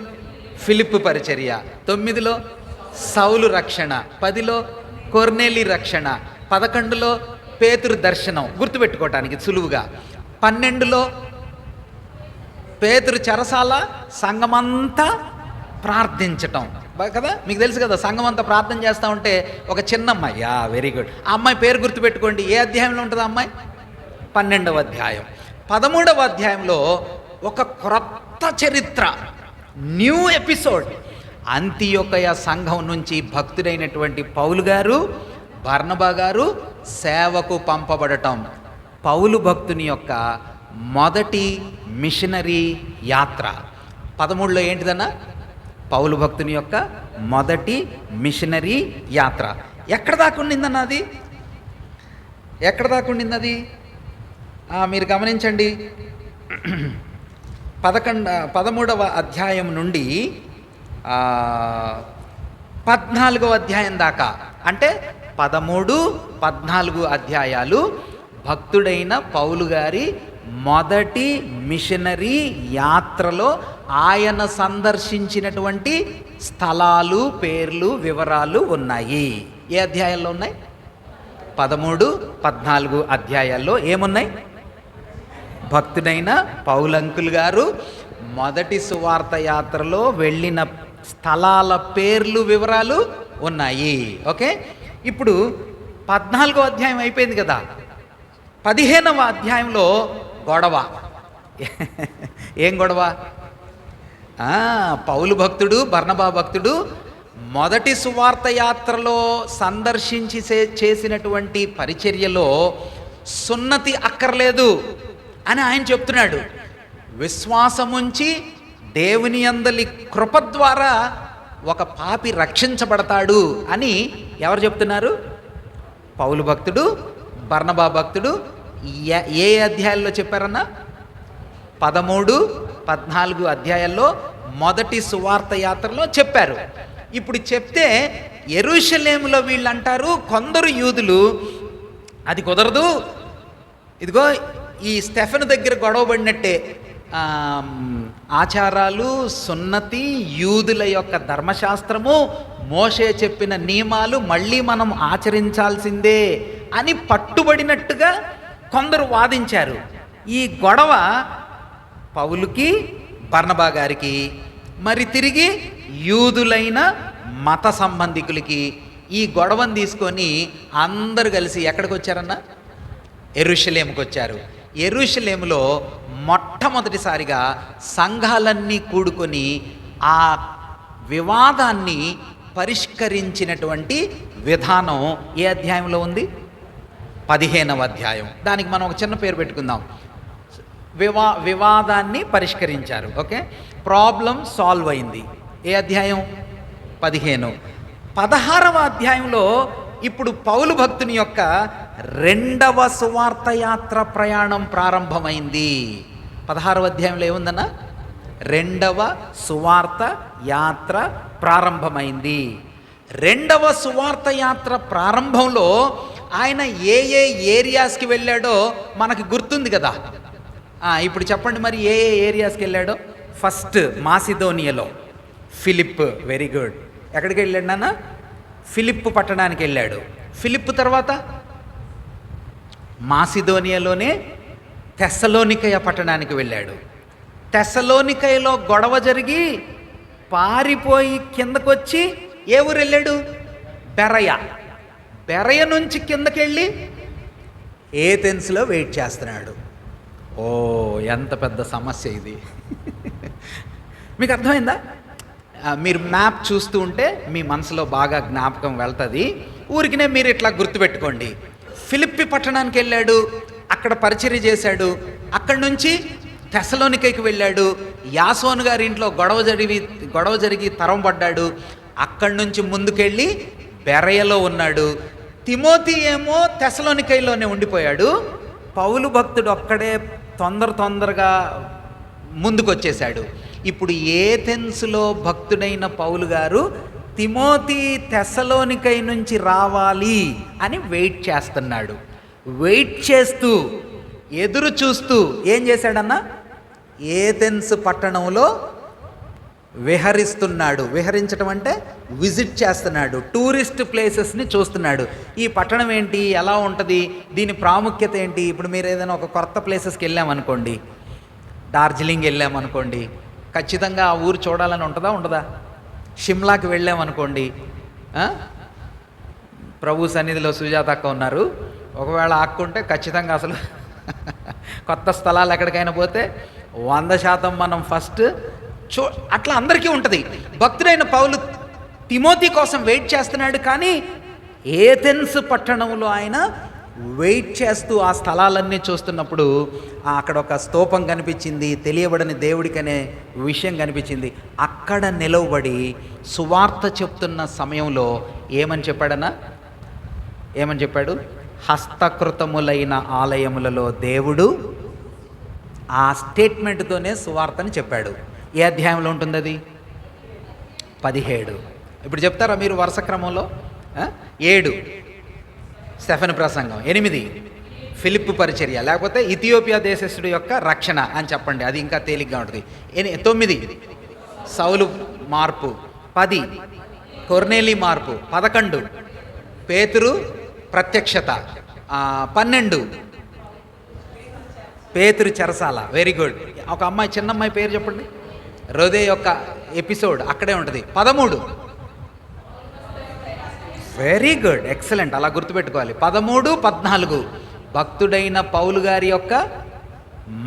ఫిలిప్పు పరిచర్య. 9లో సౌలు రక్షణ. 10లో కొర్నేలి రక్షణ. 11లో పేతురు దర్శనం, గుర్తుపెట్టుకోవటానికి సులువుగా. 12లో పేతురు చెరసాల, సంఘమంతా ప్రార్థించటం కదా. మీకు తెలుసు కదా, సంఘం అంతా ప్రార్థన చేస్తూ ఉంటే ఒక చిన్న అమ్మాయి, వెరీ గుడ్, ఆ అమ్మాయి పేరు గుర్తుపెట్టుకోండి. ఏ అధ్యాయంలో ఉంటుంది ఆ అమ్మాయి? 12వ అధ్యాయం. 13వ అధ్యాయంలో ఒక క్రొత్త చరిత్ర, న్యూ ఎపిసోడ్. అంతియొకయ సంఘం నుంచి భక్తుడైనటువంటి పౌలు గారు, బర్నబా గారు సేవకు పంపబడటం. పౌలు భక్తుని యొక్క మొదటి మిషనరీ యాత్ర. 13లో ఏంటిదన్నా? పౌలు భక్తుని యొక్క మొదటి మిషనరీ యాత్ర. ఎక్కడ దాకా ఉండిందన్న అది? ఎక్కడ దాకా ఉండింది అది? మీరు గమనించండి. 13వ అధ్యాయం నుండి 14వ అధ్యాయం దాకా, అంటే 13, 14 అధ్యాయాలు భక్తుడైన పౌలు గారి మొదటి మిషనరీ యాత్రలో ఆయన సందర్శించినటువంటి స్థలాలు, పేర్లు, వివరాలు ఉన్నాయి. ఏ అధ్యాయాల్లో ఉన్నాయి? 13, 14 అధ్యాయాల్లో ఏమున్నాయి? భక్తుడైన పౌలంకుల్ గారు మొదటి సువార్త యాత్రలో వెళ్ళిన స్థలాల పేర్లు, వివరాలు ఉన్నాయి. ఓకే, ఇప్పుడు 14వ అధ్యాయం అయిపోయింది కదా. 15వ అధ్యాయంలో గొడవ. ఏం గొడవ? పౌలు భక్తుడు, బర్నబా భక్తుడు మొదటి సువార్త యాత్రలో సందర్శించి చేసినటువంటి పరిచర్యలో సున్నతి అక్కర్లేదు అని ఆయన చెప్తున్నాడు. విశ్వాసముంచి దేవుని యందలి కృప ద్వారా ఒక పాపి రక్షించబడతాడు అని ఎవరు చెప్తున్నారు? పౌలు భక్తుడు, బర్నబా భక్తుడు. ఏ అధ్యాయాల్లో చెప్పారన్నా? 13, 14 అధ్యాయాల్లో మొదటి సువార్త యాత్రలో చెప్పారు. ఇప్పుడు చెప్తే యెరూషలేములో వీళ్ళు అంటారు, కొందరు యూదులు, అది కుదరదు, ఇదిగో ఈ స్టెఫెను దగ్గర గొడవ పడినట్టే, ఆచారాలు, సున్నతి, యూదుల యొక్క ధర్మశాస్త్రము, మోషే చెప్పిన నియమాలు మళ్ళీ మనం ఆచరించాల్సిందే అని పట్టుబడినట్టుగా కొందరు వాదించారు. ఈ గొడవ పౌలుకి, బర్నబా గారికి, మరి తిరిగి యూదులైన మత సంబంధికులకి ఈ గొడవను తీసుకొని అందరూ కలిసి ఎక్కడికి వచ్చారన్న? యెరూషలేముకి వచ్చారు. యెరూషలేములో మొట్టమొదటిసారిగా సంఘాలన్నీ కూడుకొని ఆ వివాదాన్ని పరిష్కరించినటువంటి విధానం ఏ అధ్యాయంలో ఉంది? 15వ అధ్యాయం. దానికి మనం ఒక చిన్న పేరు పెట్టుకుందాం. వివాదాన్ని పరిష్కరించారు. ఓకే, ప్రాబ్లం సాల్వ్ అయింది. ఏ అధ్యాయం? 15. 16వ అధ్యాయంలో ఇప్పుడు పౌలు భక్తుని యొక్క 2వ సువార్త యాత్ర ప్రయాణం ప్రారంభమైంది. 16వ అధ్యాయంలో ఏముందన్న? 2వ సువార్త యాత్ర ప్రారంభమైంది. 2వ సువార్త యాత్ర ప్రారంభంలో ఆయన ఏ ఏ ఏరియాస్కి వెళ్ళాడో మనకు గుర్తుంది కదా. ఇప్పుడు చెప్పండి మరి ఏ ఏ ఏరియాస్కి వెళ్ళాడో. ఫస్ట్ మాసిదోనియాలో ఫిలిప్. Very good. ఎక్కడికి వెళ్ళాడు నాన్న? ఫిలిప్ పట్టణానికి వెళ్ళాడు. ఫిలిప్ తర్వాత మాసిదోనియాలోనే తెస్సలోనికయ పట్టణానికి వెళ్ళాడు. తెస్సలోనికయలో గొడవ జరిగి పారిపోయి కిందకొచ్చి ఏ ఊరు వెళ్ళాడు? బెరయ. బెరయ నుంచి కిందకెళ్ళి ఏథెన్స్లో వెయిట్ చేస్తున్నాడు. ఓ, ఎంత పెద్ద సమస్య ఇది. మీకు అర్థమైందా? మీరు మ్యాప్ చూస్తూ ఉంటే మీ మనసులో బాగా జ్ఞాపకం వెళ్తుంది. ఊరికినే మీరు ఇట్లా గుర్తుపెట్టుకోండి. ఫిలిప్పి పట్టణానికి వెళ్ళాడు, అక్కడ పరిచర్య చేశాడు. అక్కడి నుంచి తెస్సలోనికైకి వెళ్ళాడు. యాసోను గారి ఇంట్లో గొడవ జరిగి తరం పడ్డాడు. అక్కడి నుంచి ముందుకెళ్ళి బెరయలో ఉన్నాడు. తిమోతి ఏమో తెస్సలోనికైలోనే ఉండిపోయాడు. పౌలు భక్తుడు ఒక్కడే తొందరగా ముందుకు వచ్చేసాడు. ఇప్పుడు ఏథెన్స్లో భక్తుడైన పౌలు గారు తిమోతి తెస్సలోనికై నుంచి రావాలి అని వెయిట్ చేస్తున్నాడు. వెయిట్ చేస్తూ ఎదురు చూస్తూ ఏం చేశాడన్నా? ఏథెన్స్ పట్టణంలో విహరిస్తున్నాడు. విహరించడం అంటే విజిట్ చేస్తున్నాడు. టూరిస్ట్ ప్లేసెస్ని చూస్తున్నాడు. ఈ పట్టణం ఏంటి, ఎలా ఉంటుంది, దీని ప్రాముఖ్యత ఏంటి. ఇప్పుడు మీరు ఏదైనా ఒక కొత్త ప్లేసెస్కి వెళ్ళామనుకోండి, డార్జిలింగ్ వెళ్ళామనుకోండి, ఖచ్చితంగా ఆ ఊరు చూడాలని ఉండదా? షిమ్లాకి వెళ్ళామనుకోండి, ప్రభు సన్నిధిలో సుజాత అక్క ఉన్నారు, ఒకవేళ ఆక్కుంటే ఖచ్చితంగా అసలు కొత్త స్థలాలు ఎక్కడికైనా పోతే 100% మనం ఫస్ట్ అట్లా అందరికీ ఉంటుంది. భక్తుడైన పౌలు తిమోతి కోసం వెయిట్ చేస్తున్నాడు. కానీ ఏథెన్స్ పట్టణంలో ఆయన వెయిట్ చేస్తూ ఆ స్థలాలన్నీ చూస్తున్నప్పుడు అక్కడ ఒక స్తూపం కనిపించింది, తెలియబడని దేవుడికనే విషయం కనిపించింది. అక్కడ నిలవబడి సువార్త చెప్తున్న సమయంలో ఏమని చెప్పాడు? హస్తకృతములైన ఆలయములలో దేవుడు. ఆ స్టేట్మెంట్తోనే సువార్తని చెప్పాడు. ఏ అధ్యాయంలో ఉంటుంది అది? 17. ఇప్పుడు చెప్తారా మీరు వరుస క్రమంలో? 7 స్టెఫెను ప్రసంగం, 8 ఫిలిప్పు పరిచర్య, లేకపోతే ఇథియోపియా దేశస్థుడి యొక్క రక్షణ అని చెప్పండి, అది ఇంకా తేలిగ్గా ఉంటుంది. 9 సౌలు మార్పు, 10 కొర్నేలి మార్పు, 11 పేతురు ప్రత్యక్షత, 12 పేతురు చెరసాల. Very good. ఒక అమ్మాయి, చిన్న అమ్మాయి పేరు చెప్పండి. రోదే యొక్క ఎపిసోడ్ అక్కడే ఉంటుంది. 13 వెరీ గుడ్, ఎక్సలెంట్, అలా గుర్తుపెట్టుకోవాలి. 13, 14 భక్తుడైన పౌలు గారి యొక్క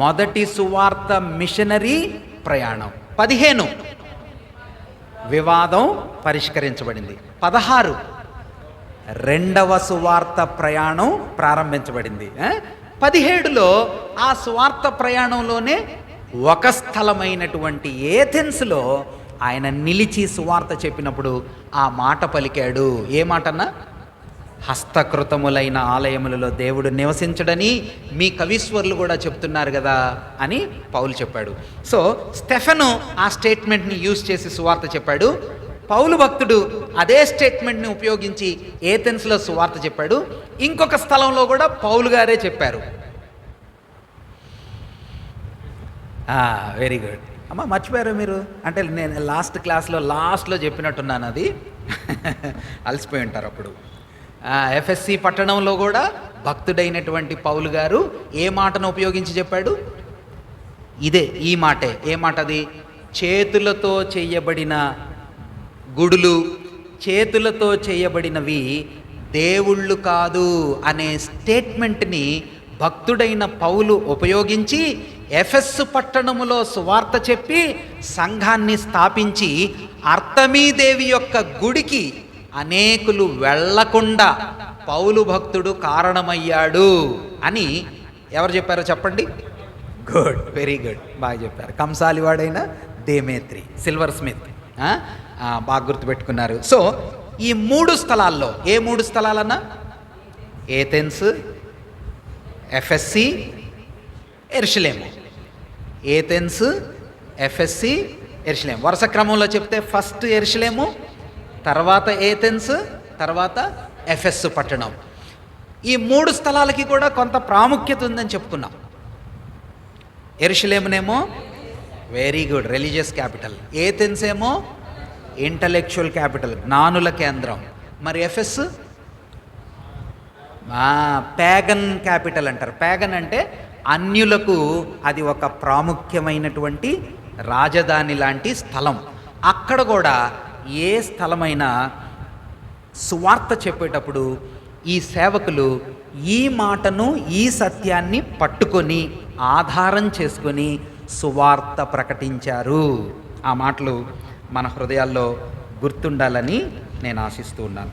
మొదటి సువార్త మిషనరీ ప్రయాణం. 15 వివాదం పరిష్కరించబడింది. 16 రెండవ సువార్త ప్రయాణం ప్రారంభించబడింది. 17లో ఆ సువార్త ప్రయాణంలోనే ఒక స్థలమైనటువంటి ఏథెన్స్లో ఆయన నిలిచి సువార్త చెప్పినప్పుడు ఆ మాట పలికాడు. ఏ మాటన్నా? హస్తకృతములైన ఆలయములలో దేవుడు నివసించడని మీ కవీశ్వరులు కూడా చెప్తున్నారు కదా అని పౌలు చెప్పాడు. సో స్టెఫెను ఆ స్టేట్మెంట్ని యూజ్ చేసి సువార్త చెప్పాడు. పౌలు భక్తుడు అదే స్టేట్మెంట్ని ఉపయోగించి ఏథెన్స్లో సువార్త చెప్పాడు. ఇంకొక స్థలంలో కూడా పౌలు గారే చెప్పారు. వెరీ గుడ్ అమ్మ, మర్చిపోయారు మీరు. అంటే నేను లాస్ట్లో చెప్పినట్టున్నాను అది. అలసిపోయి ఉంటారు అప్పుడు. ఎఫ్ఎస్సి పట్టణంలో కూడా భక్తుడైనటువంటి పౌలు గారు ఏ మాటను ఉపయోగించి చెప్పాడు? ఈ మాటే. ఏ మాట అది? చేతులతో చేయబడిన గుడులు, చేతులతో చేయబడినవి దేవుళ్ళు కాదు అనే స్టేట్మెంట్ని భక్తుడైన పౌలు ఉపయోగించి ఎఫెస్సు పట్టణములో సువార్త చెప్పి సంఘాన్ని స్థాపించి అర్తమీదేవి యొక్క గుడికి అనేకులు వెళ్ళకుండా పౌలు భక్తుడు కారణమయ్యాడు అని ఎవరు చెప్పారో చెప్పండి? గుడ్, వెరీ గుడ్, బాగా చెప్పారు. కంసాలివాడైన దేమేత్రి, సిల్వర్ స్మిత్. బాగా గుర్తుపెట్టుకున్నారు. సో ఈ 3 స్థలాల్లో, ఏ 3 స్థలాలన్నా? ఏథెన్స్, ఎఫెస్సి, ఎరుషలేము. ఏథెన్స్, ఎఫెస్సి, ఎరుషలేము. వరుస క్రమంలో చెప్తే ఫస్ట్ ఎరుషలేము, తర్వాత ఏథెన్స్, తర్వాత ఎఫెస్సు పట్టణం. ఈ 3 స్థలాలకి కూడా కొంత ప్రాముఖ్యత ఉందని చెప్పుకున్నాం. ఎరుషలేమునేమో very good, religious capital. Athens ఏమో ఇంటలెక్చువల్ క్యాపిటల్, జ్ఞానుల కేంద్రం. మరి ఎఫెస్ ప్యాగన్ క్యాపిటల్ అంటారు. ప్యాగన్ అంటే అన్యులకు అది ఒక ప్రాముఖ్యమైనటువంటి రాజధాని లాంటి స్థలం. అక్కడ కూడా ఏ స్థలమైనా సువార్త చెప్పేటప్పుడు ఈ సేవకులు ఈ మాటను, ఈ సత్యాన్ని పట్టుకొని ఆధారం చేసుకొని సువార్త ప్రకటించారు. ఆ మాటలు మన హృదయాల్లో గుర్తుండాలని నేను ఆశిస్తూ ఉన్నాను.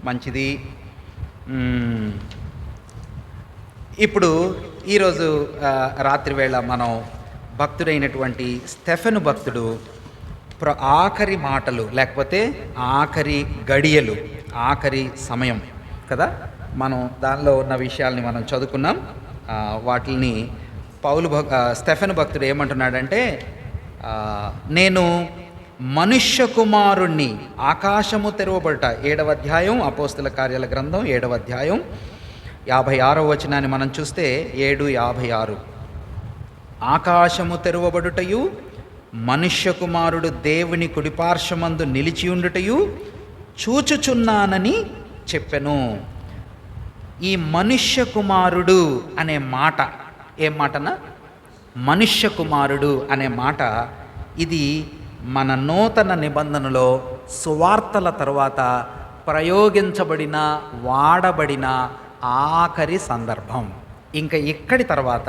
మంచిది. ఇప్పుడు ఈరోజు రాత్రి వేళ మనం భక్తుడైనటువంటి స్టెఫెను భక్తుడు ఆఖరి మాటలు, లేకపోతే ఆఖరి గడియలు, ఆఖరి సమయం కదా, మనం దానిలో ఉన్న విషయాల్ని మనం చదువుకున్నాం. వాటిని స్టెఫెను భక్తుడు ఏమంటున్నాడంటే, నేను మనుష్య కుమారుణ్ణి, ఆకాశము తెరవబడుట, 7వ అధ్యాయం అపోస్తుల కార్యాల గ్రంథం 7వ అధ్యాయం 56వ వచనాన్ని మనం చూస్తే 7:56, ఆకాశము తెరవబడుటయు మనుష్య కుమారుడు దేవుని కుడిపార్శ్వమందు నిలిచియుండుటయు చూచుచున్నానని చెప్పెను. ఈ మనుష్య కుమారుడు అనే మాట, ఏం మాటనా? మనుష్య కుమారుడు అనే మాట, ఇది మన నూతన నిబంధనలో సువార్తల తరువాత ప్రయోగించబడిన, వాడబడిన ఆఖరి సందర్భం. ఇంకా ఇక్కడి తర్వాత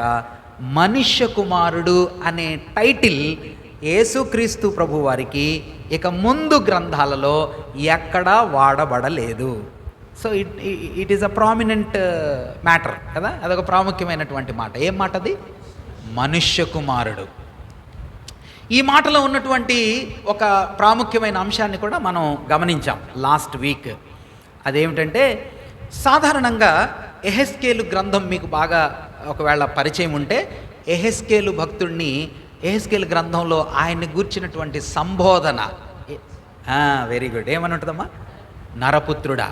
మనుష్య కుమారుడు అనే టైటిల్ యేసుక్రీస్తు ప్రభు వారికి ఇక ముందు గ్రంథాలలో ఎక్కడా వాడబడలేదు. So it is a prominent matter కదా, అదొక ప్రాముఖ్యమైనటువంటి మాట. ఏం మాట అది? మనుష్య కుమారుడు. ఈ మాటలో ఉన్నటువంటి ఒక ప్రాముఖ్యమైన అంశాన్ని కూడా మనం గమనించాం లాస్ట్ వీక్. అదేమిటంటే, సాధారణంగా యెహెజ్కేలు గ్రంథం మీకు బాగా ఒకవేళ పరిచయం ఉంటే, యెహెజ్కేలు భక్తుడిని, యెహెజ్కేలు గ్రంథంలో ఆయన్ని గూర్చినటువంటి సంబోధన వెరీ గుడ్, ఏమని ఉంటుందమ్మా? నరపుత్రుడా.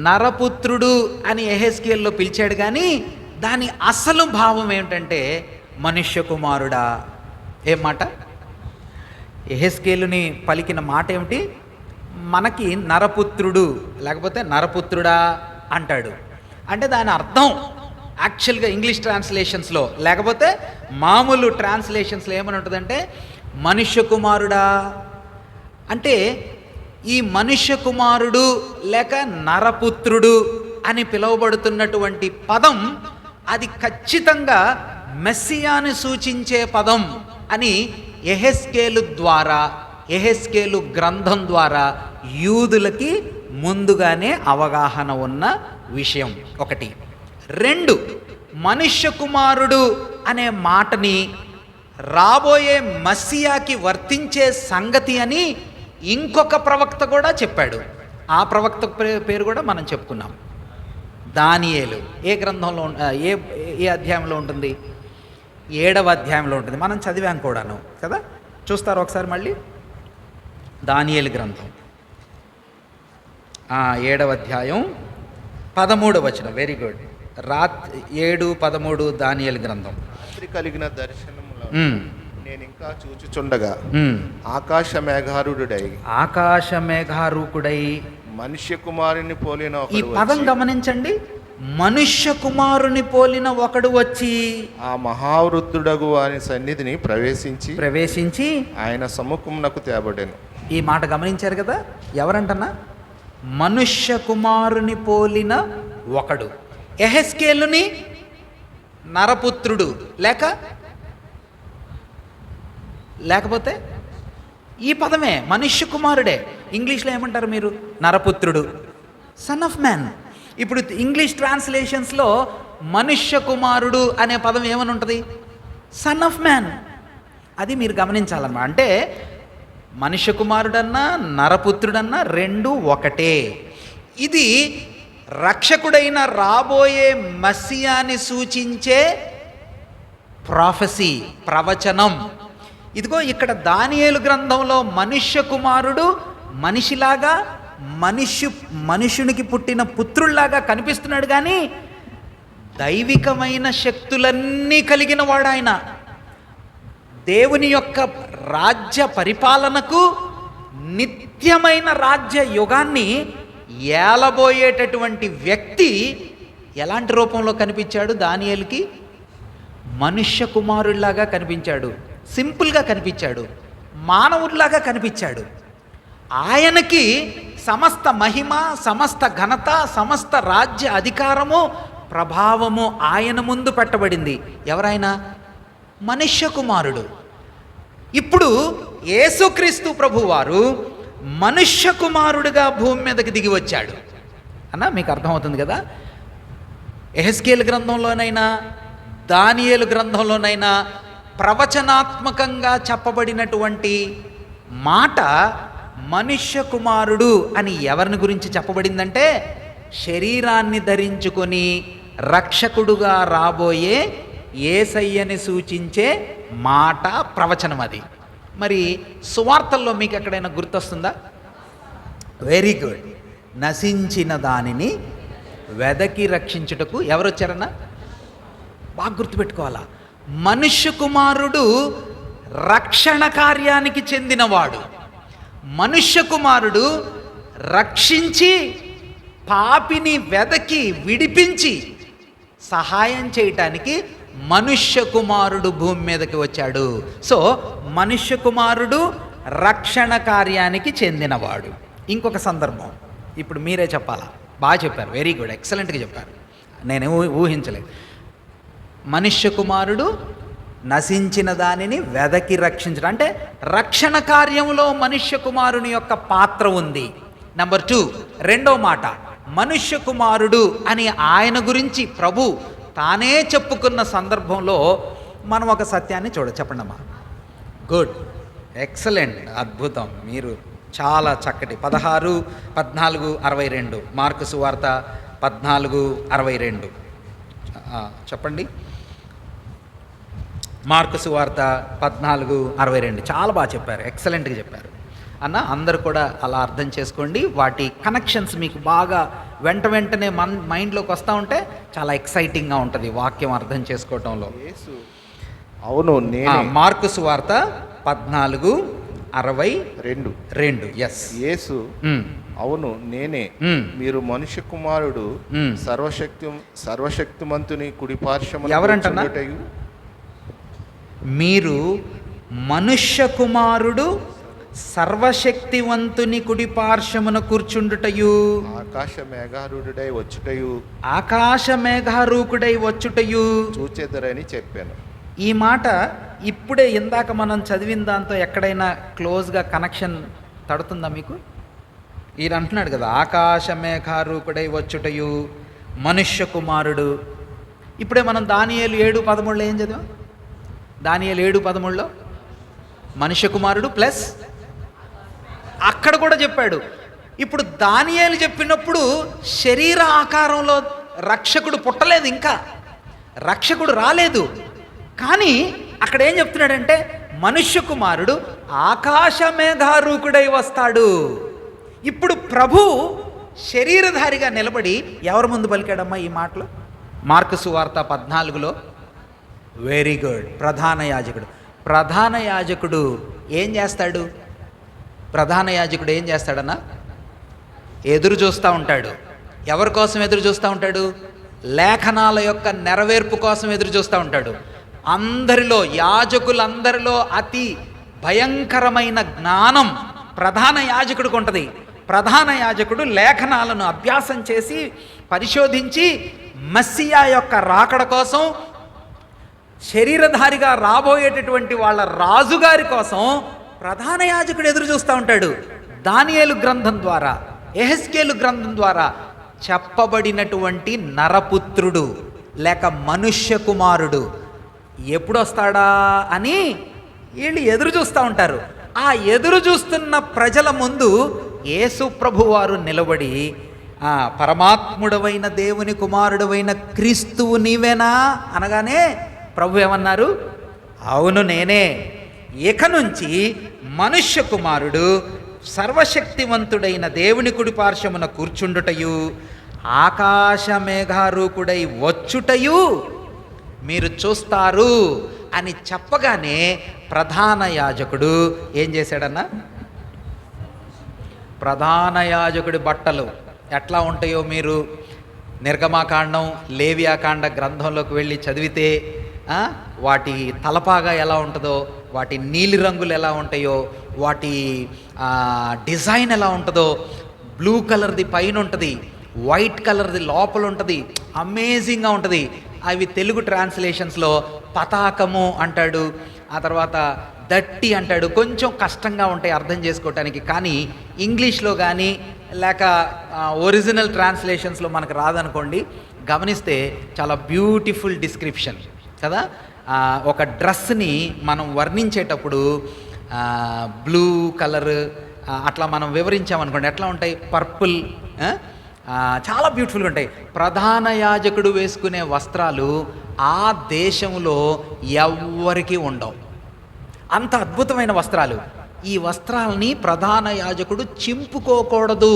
నరపుత్రుడు అని యెహెజ్కేలులో పిలిచాడు, కానీ దాని అసలు భావం ఏమిటంటే మనుష్య కుమారుడా. ఏం మాట? యెహెజ్కేలుని పలికిన మాట ఏమిటి? మనకి నరపుత్రుడు లేకపోతే నరపుత్రుడా అంటాడు. అంటే దాని అర్థం యాక్చువల్గా ఇంగ్లీష్ ట్రాన్స్లేషన్స్లో లేకపోతే మామూలు ట్రాన్స్లేషన్స్లో ఏమని ఉంటుందంటే మనుష్య కుమారుడా. అంటే ఈ మనుష్య కుమారుడు లేక నరపుత్రుడు అని పిలువబడుతున్నటువంటి పదం, అది ఖచ్చితంగా మెస్సియాని సూచించే పదం అని యెహెజ్కేలు ద్వారా, యెహెజ్కేలు గ్రంథం ద్వారా యూదులకి ముందుగానే అవగాహన ఉన్న విషయం ఒకటి. 2, మనుష్య కుమారుడు అనే మాటని రాబోయే మస్సియాకి వర్తించే సంగతి అని ఇంకొక ప్రవక్త కూడా చెప్పాడు. ఆ ప్రవక్త పేరు కూడా మనం చెప్పుకున్నాం, దానియేలు. ఏ గ్రంథంలో, ఏ అధ్యాయంలో ఉంటుంది? 7వ అధ్యాయంలో ఉంటుంది. మనం చదివాం కూడాను కదా. చూస్తారు ఒకసారి మళ్ళీ, దానియేలు గ్రంథం 7వ అధ్యాయం 13వ వచనం. Very good. రాత్రి 7:13 దానియేలు గ్రంథం. రాత్రి కలిగిన దర్శనములో ఉమ్, నేను ఇంకా చూచుచుండగా ఉమ్. ఆకాశ మేఘారూకుడై మనుష్య కుమారుని పోలిన ఈ ఒకడు పదం వచ్చి గమనించండి. మనుష్య కుమారుని పోలిన ఒకడు వచ్చి ఆ మహావృద్ధుడగు వారి సన్నిధిని ప్రవేశించి ఆయన సముఖమునకు తేబడెను. ఈ మాట గమనించారు కదా? ఎవరంటన్నా? మనుష్య కుమారుని పోలిన ఒకడు. యెహెజ్కేలుని నరపుత్రుడు లేకపోతే ఈ పదమే మనుష్య కుమారుడే. ఇంగ్లీష్లో ఏమంటారు మీరు? నరపుత్రుడు, సన్ ఆఫ్ మ్యాన్. ఇప్పుడు ఇంగ్లీష్ ట్రాన్స్లేషన్స్లో మనుష్య కుమారుడు అనే పదం ఏమని ఉంటుంది? Son of man. అది మీరు గమనించాలన్నమాట. అంటే మనుష్య కుమారుడన్నా నరపుత్రుడన్నా రెండు ఒకటే. ఇది రక్షకుడైన రాబోయే మస్సియాని సూచించే ప్రాఫెసీ, ప్రవచనం. ఇదిగో ఇక్కడ దానియేలు గ్రంథంలో మనుష్య కుమారుడు మనిషిలాగా మనుషునికి పుట్టిన పుత్రుల్లాగా కనిపిస్తున్నాడు, కానీ దైవికమైన శక్తులన్నీ కలిగిన వాడు ఆయన. దేవుని యొక్క రాజ్య పరిపాలనకు, నిత్యమైన రాజ్య యుగాన్ని ఏలబోయేటటువంటి వ్యక్తి ఎలాంటి రూపంలో కనిపించాడు దానియేలుకి? మనుష్య కుమారుడిలాగా కనిపించాడు, సింపుల్గా కనిపించాడు, మానవుడిలాగా కనిపించాడు. ఆయనకి సమస్త మహిమ, సమస్త ఘనత, సమస్త రాజ్య అధికారము, ప్రభావము ఆయన ముందు పెట్టబడింది. ఎవరైనా? మనుష్య కుమారుడు. ఇప్పుడు యేసుక్రీస్తు ప్రభువారు మనుష్య కుమారుడిగా భూమి మీదకి దిగి వచ్చాడు అన్న మీకు అర్థమవుతుంది కదా? యెహెజ్కేలు గ్రంథంలోనైనా దానియేలు గ్రంథంలోనైనా ప్రవచనాత్మకంగా చెప్పబడినటువంటి మాట మనుష్య కుమారుడు అని ఎవరిని గురించి చెప్పబడిందంటే, శరీరాన్ని ధరించుకొని రక్షకుడుగా రాబోయే యేసయ్యని సూచించే మాట, ప్రవచనం అది. మరి సువార్తల్లో మీకు ఎక్కడైనా గుర్తొస్తుందా? Very good. నశించిన దానిని వెదకి రక్షించుటకు ఎవరు వచ్చారన్నా? బాగా గుర్తుపెట్టుకోవాలా. మనుష్య కుమారుడు రక్షణ కార్యానికి చెందినవాడు. మనుష్య కుమారుడు రక్షించి పాపిని వెదకి విడిపించి సహాయం చేయటానికి మనుష్య కుమారుడు భూమి మీదకి వచ్చాడు. సో మనుష్య కుమారుడు రక్షణ కార్యానికి చెందినవాడు. ఇంకొక సందర్భం ఇప్పుడు మీరే చెప్పాలా? బాగా చెప్పారు, వెరీ గుడ్, ఎక్సలెంట్గా చెప్పారు. నేను ఊహించలేదు. మనుష్య కుమారుడు నశించిన దానిని వెదకి రక్షించడం అంటే రక్షణ కార్యంలో మనుష్య కుమారుని యొక్క పాత్ర ఉంది. నెంబర్ 2, రెండో మాట, మనుష్య కుమారుడు అని ఆయన గురించి ప్రభు తానే చెప్పుకున్న సందర్భంలో మనం ఒక సత్యాన్ని చెప్పండి అమ్మా. గుడ్, ఎక్సలెంట్, అద్భుతం. మీరు చాలా చక్కటి 16, 14, 62 మార్కు సువార్త 14, 62 చెప్పండి. మార్కు సువార్త 14, 62 చాలా బాగా చెప్పారు, ఎక్సలెంట్గా చెప్పారు అన్న. అందరూ కూడా అలా అర్థం చేసుకోండి. వాటి కనెక్షన్స్ మీకు బాగా వెంటనే మైండ్లోకి వస్తూ ఉంటే చాలా ఎక్సైటింగ్గా ఉంటుంది వాక్యం అర్థం చేసుకోవటంలో. అవును, మార్కు సువార్త 14, 62. ఎస్, యేసు అవును నేనే, మీరు మనుష్య కుమారుడు సర్వశక్తిమంతుని కుడిపార్శ్వమున ఎవరంటన్నా? మీరు మనుష్య కుమారుడు సర్వశక్తివంతుని కుడి పార్శ్వమున కూర్చుండుటయు ఆకాశ మేఘారూకుడై వచ్చుటయు చూచెదరని చెప్పాను. ఈ మాట ఇప్పుడే ఇందాక మనం చదివిన దాంతో ఎక్కడైనా క్లోజ్గా కనెక్షన్ తడుతుందా మీకు? ఈయన అంటున్నాడు కదా, ఆకాశ మేఘారూకుడై వచ్చుటయు మనుష్య కుమారుడు. ఇప్పుడే మనం దానియేలు 7:13 ఏం చదివాం? దానియేలు 7:13 మనుష్య కుమారుడు ప్లస్ అక్కడ కూడా చెప్పాడు. ఇప్పుడు దానియేలు చెప్పినప్పుడు శరీర ఆకారంలో రక్షకుడు పుట్టలేదు, ఇంకా రక్షకుడు రాలేదు. కానీ అక్కడ ఏం చెప్తున్నాడంటే మనుష్య కుమారుడు ఆకాశ మేఘారూకుడై వస్తాడు. ఇప్పుడు ప్రభు శరీరధారిగా నిలబడి ఎవరి ముందు పలికాడమ్మా ఈ మాటలు? మార్కు సువార్త 14లో. Very good. ప్రధాన యాజకుడు ఏం చేస్తాడు? ప్రధాన యాజకుడు ఏం చేస్తాడన్నా? ఎదురు చూస్తూ ఉంటాడు. ఎవరి కోసం ఎదురు చూస్తూ ఉంటాడు? లేఖనాల యొక్క నెరవేర్పు కోసం ఎదురు చూస్తూ ఉంటాడు. అందరిలో, యాజకులందరిలో అతి భయంకరమైన జ్ఞానం ప్రధాన యాజకుడికి ఉంటుంది. ప్రధాన యాజకుడు లేఖనాలను అభ్యాసం చేసి పరిశోధించి మెస్సియా యొక్క రాకడ కోసం, శరీరధారిగా రాబోయేటటువంటి వాళ్ళ రాజుగారి కోసం ప్రధాన యాజకుడు ఎదురు చూస్తూ ఉంటాడు. దానియేలు గ్రంథం ద్వారా, యెహెజ్కేలు గ్రంథం ద్వారా చెప్పబడినటువంటి నరపుత్రుడు లేక మనుష్య కుమారుడు ఎప్పుడు వస్తాడా అని వీళ్ళు ఎదురు చూస్తూ ఉంటారు. ఆ ఎదురు చూస్తున్న ప్రజల ముందు యేసు ప్రభువారు నిలబడి, పరమాత్ముడవైన దేవుని కుమారుడవైన క్రీస్తువు నీవేనా అనగానే ప్రభు ఏమన్నారు? అవును నేనే. ఇక నుంచి మనుష్య కుమారుడు సర్వశక్తివంతుడైన దేవుని కుడి పార్శ్వమున కూర్చుండుటయు, ఆకాశ మేఘారూకుడై వచ్చుటయు మీరు చూస్తారు అని చెప్పగానే ప్రధాన యాజకుడు ఏం చేశాడన్నా? ప్రధాన యాజకుడి బట్టలు ఎట్లా ఉంటాయో మీరు నిర్గమాకాండం, లేవియాకాండ గ్రంథంలోకి వెళ్ళి చదివితే వాటి తలపాగా ఎలా ఉంటుందో, వాటి నీలి రంగులు ఎలా ఉంటాయో, వాటి డిజైన్ ఎలా ఉంటుందో, బ్లూ కలర్ది పైన ఉంటుంది, వైట్ కలర్ది లోపల ఉంటుంది, అమేజింగ్గా ఉంటుంది. అవి తెలుగు ట్రాన్స్లేషన్స్లో పతాకము అంటాడు, ఆ తర్వాత దట్టి అంటాడు. కొంచెం కష్టంగా ఉంటాయి అర్థం చేసుకోవటానికి. కానీ ఇంగ్లీష్లో కానీ లేక ఒరిజినల్ ట్రాన్స్లేషన్స్లో మనకు రాదనుకోండి, గమనిస్తే చాలా బ్యూటిఫుల్ డిస్క్రిప్షన్ కదా. ఒక డ్రెస్ని మనం వర్ణించేటప్పుడు బ్లూ కలర్ అట్లా మనం వివరించామనుకోండి, ఎట్లా ఉంటాయి? పర్పుల్, చాలా బ్యూటిఫుల్గా ఉంటాయి. ప్రధాన యాజకుడు వేసుకునే వస్త్రాలు ఆ దేశంలో ఎవ్వరికీ ఉండవు. అంత అద్భుతమైన వస్త్రాలు. ఈ వస్త్రాలని ప్రధాన యాజకుడు చింపుకోకూడదు.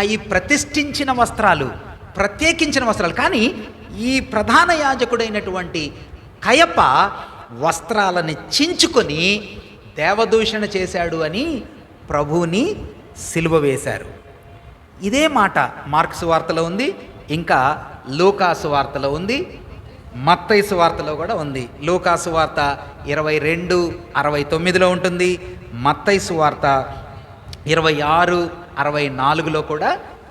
అవి ప్రతిష్ఠించిన వస్త్రాలు, ప్రత్యేకించిన వస్త్రాలు. కానీ ఈ ప్రధాన యాజకుడైనటువంటి కయప వస్త్రాలని చించుకొని దేవదూషణ చేశాడు అని ప్రభువుని సిలువ వేశారు. ఇదే మాట మార్కు సువార్తలో ఉంది, ఇంకా లూకా సువార్తలో ఉంది, మత్తయి సువార్తలో కూడా ఉంది. లూకా సువార్త 22:69లో ఉంటుంది, మత్తయి సువార్త 26:64లో కూడా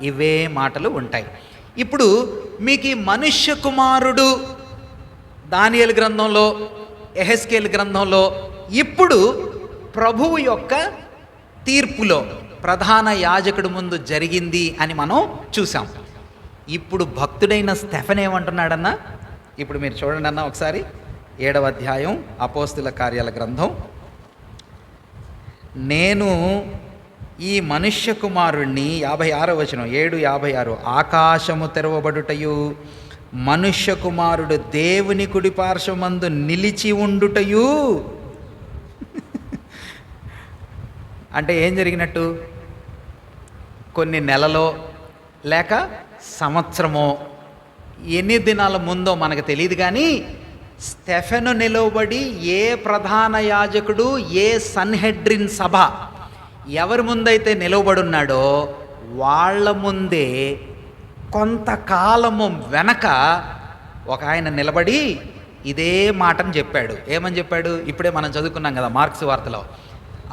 ఇవే మాటలు ఉంటాయి. ఇప్పుడు మీకు ఈ మనుష్య కుమారుడు దానియేలు గ్రంథంలో, యెహెజ్కేలు గ్రంథంలో, ఇప్పుడు ప్రభువు యొక్క తీర్పులో ప్రధాన యాజకుడి ముందు జరిగింది అని మనం చూసాం. ఇప్పుడు భక్తుడైన స్టెఫెన్ ఏమంటున్నాడన్నా? ఇప్పుడు మీరు చూడండి అన్న ఒకసారి 7వ అధ్యాయం అపోస్తుల కార్యాల గ్రంథం. నేను ఈ మనుష్య కుమారుణ్ణి 56వ వచనం 7:56 ఆకాశము తెరవబడుటయు, మనుష్య కుమారుడు దేవుని కుడి పార్శ్వమందు నిలిచి ఉండుటయు. అంటే ఏం జరిగినట్టు? కొన్ని నెలలో లేక సంవత్సరమో ఎన్ని దినాల ముందో మనకు తెలియదు, కానీ స్టెఫెను నిలవబడి ఏ ప్రధాన యాజకుడు, ఏ సన్హెడ్రిన్ సభ ఎవరి ముందైతే నిలవబడున్నాడో వాళ్ళ ముందే కొంతకాలము వెనక ఒక ఆయన నిలబడి ఇదే మాటను చెప్పాడు. ఏమని చెప్పాడు? ఇప్పుడే మనం చదువుకున్నాం కదా మార్క్స్ వార్తలో.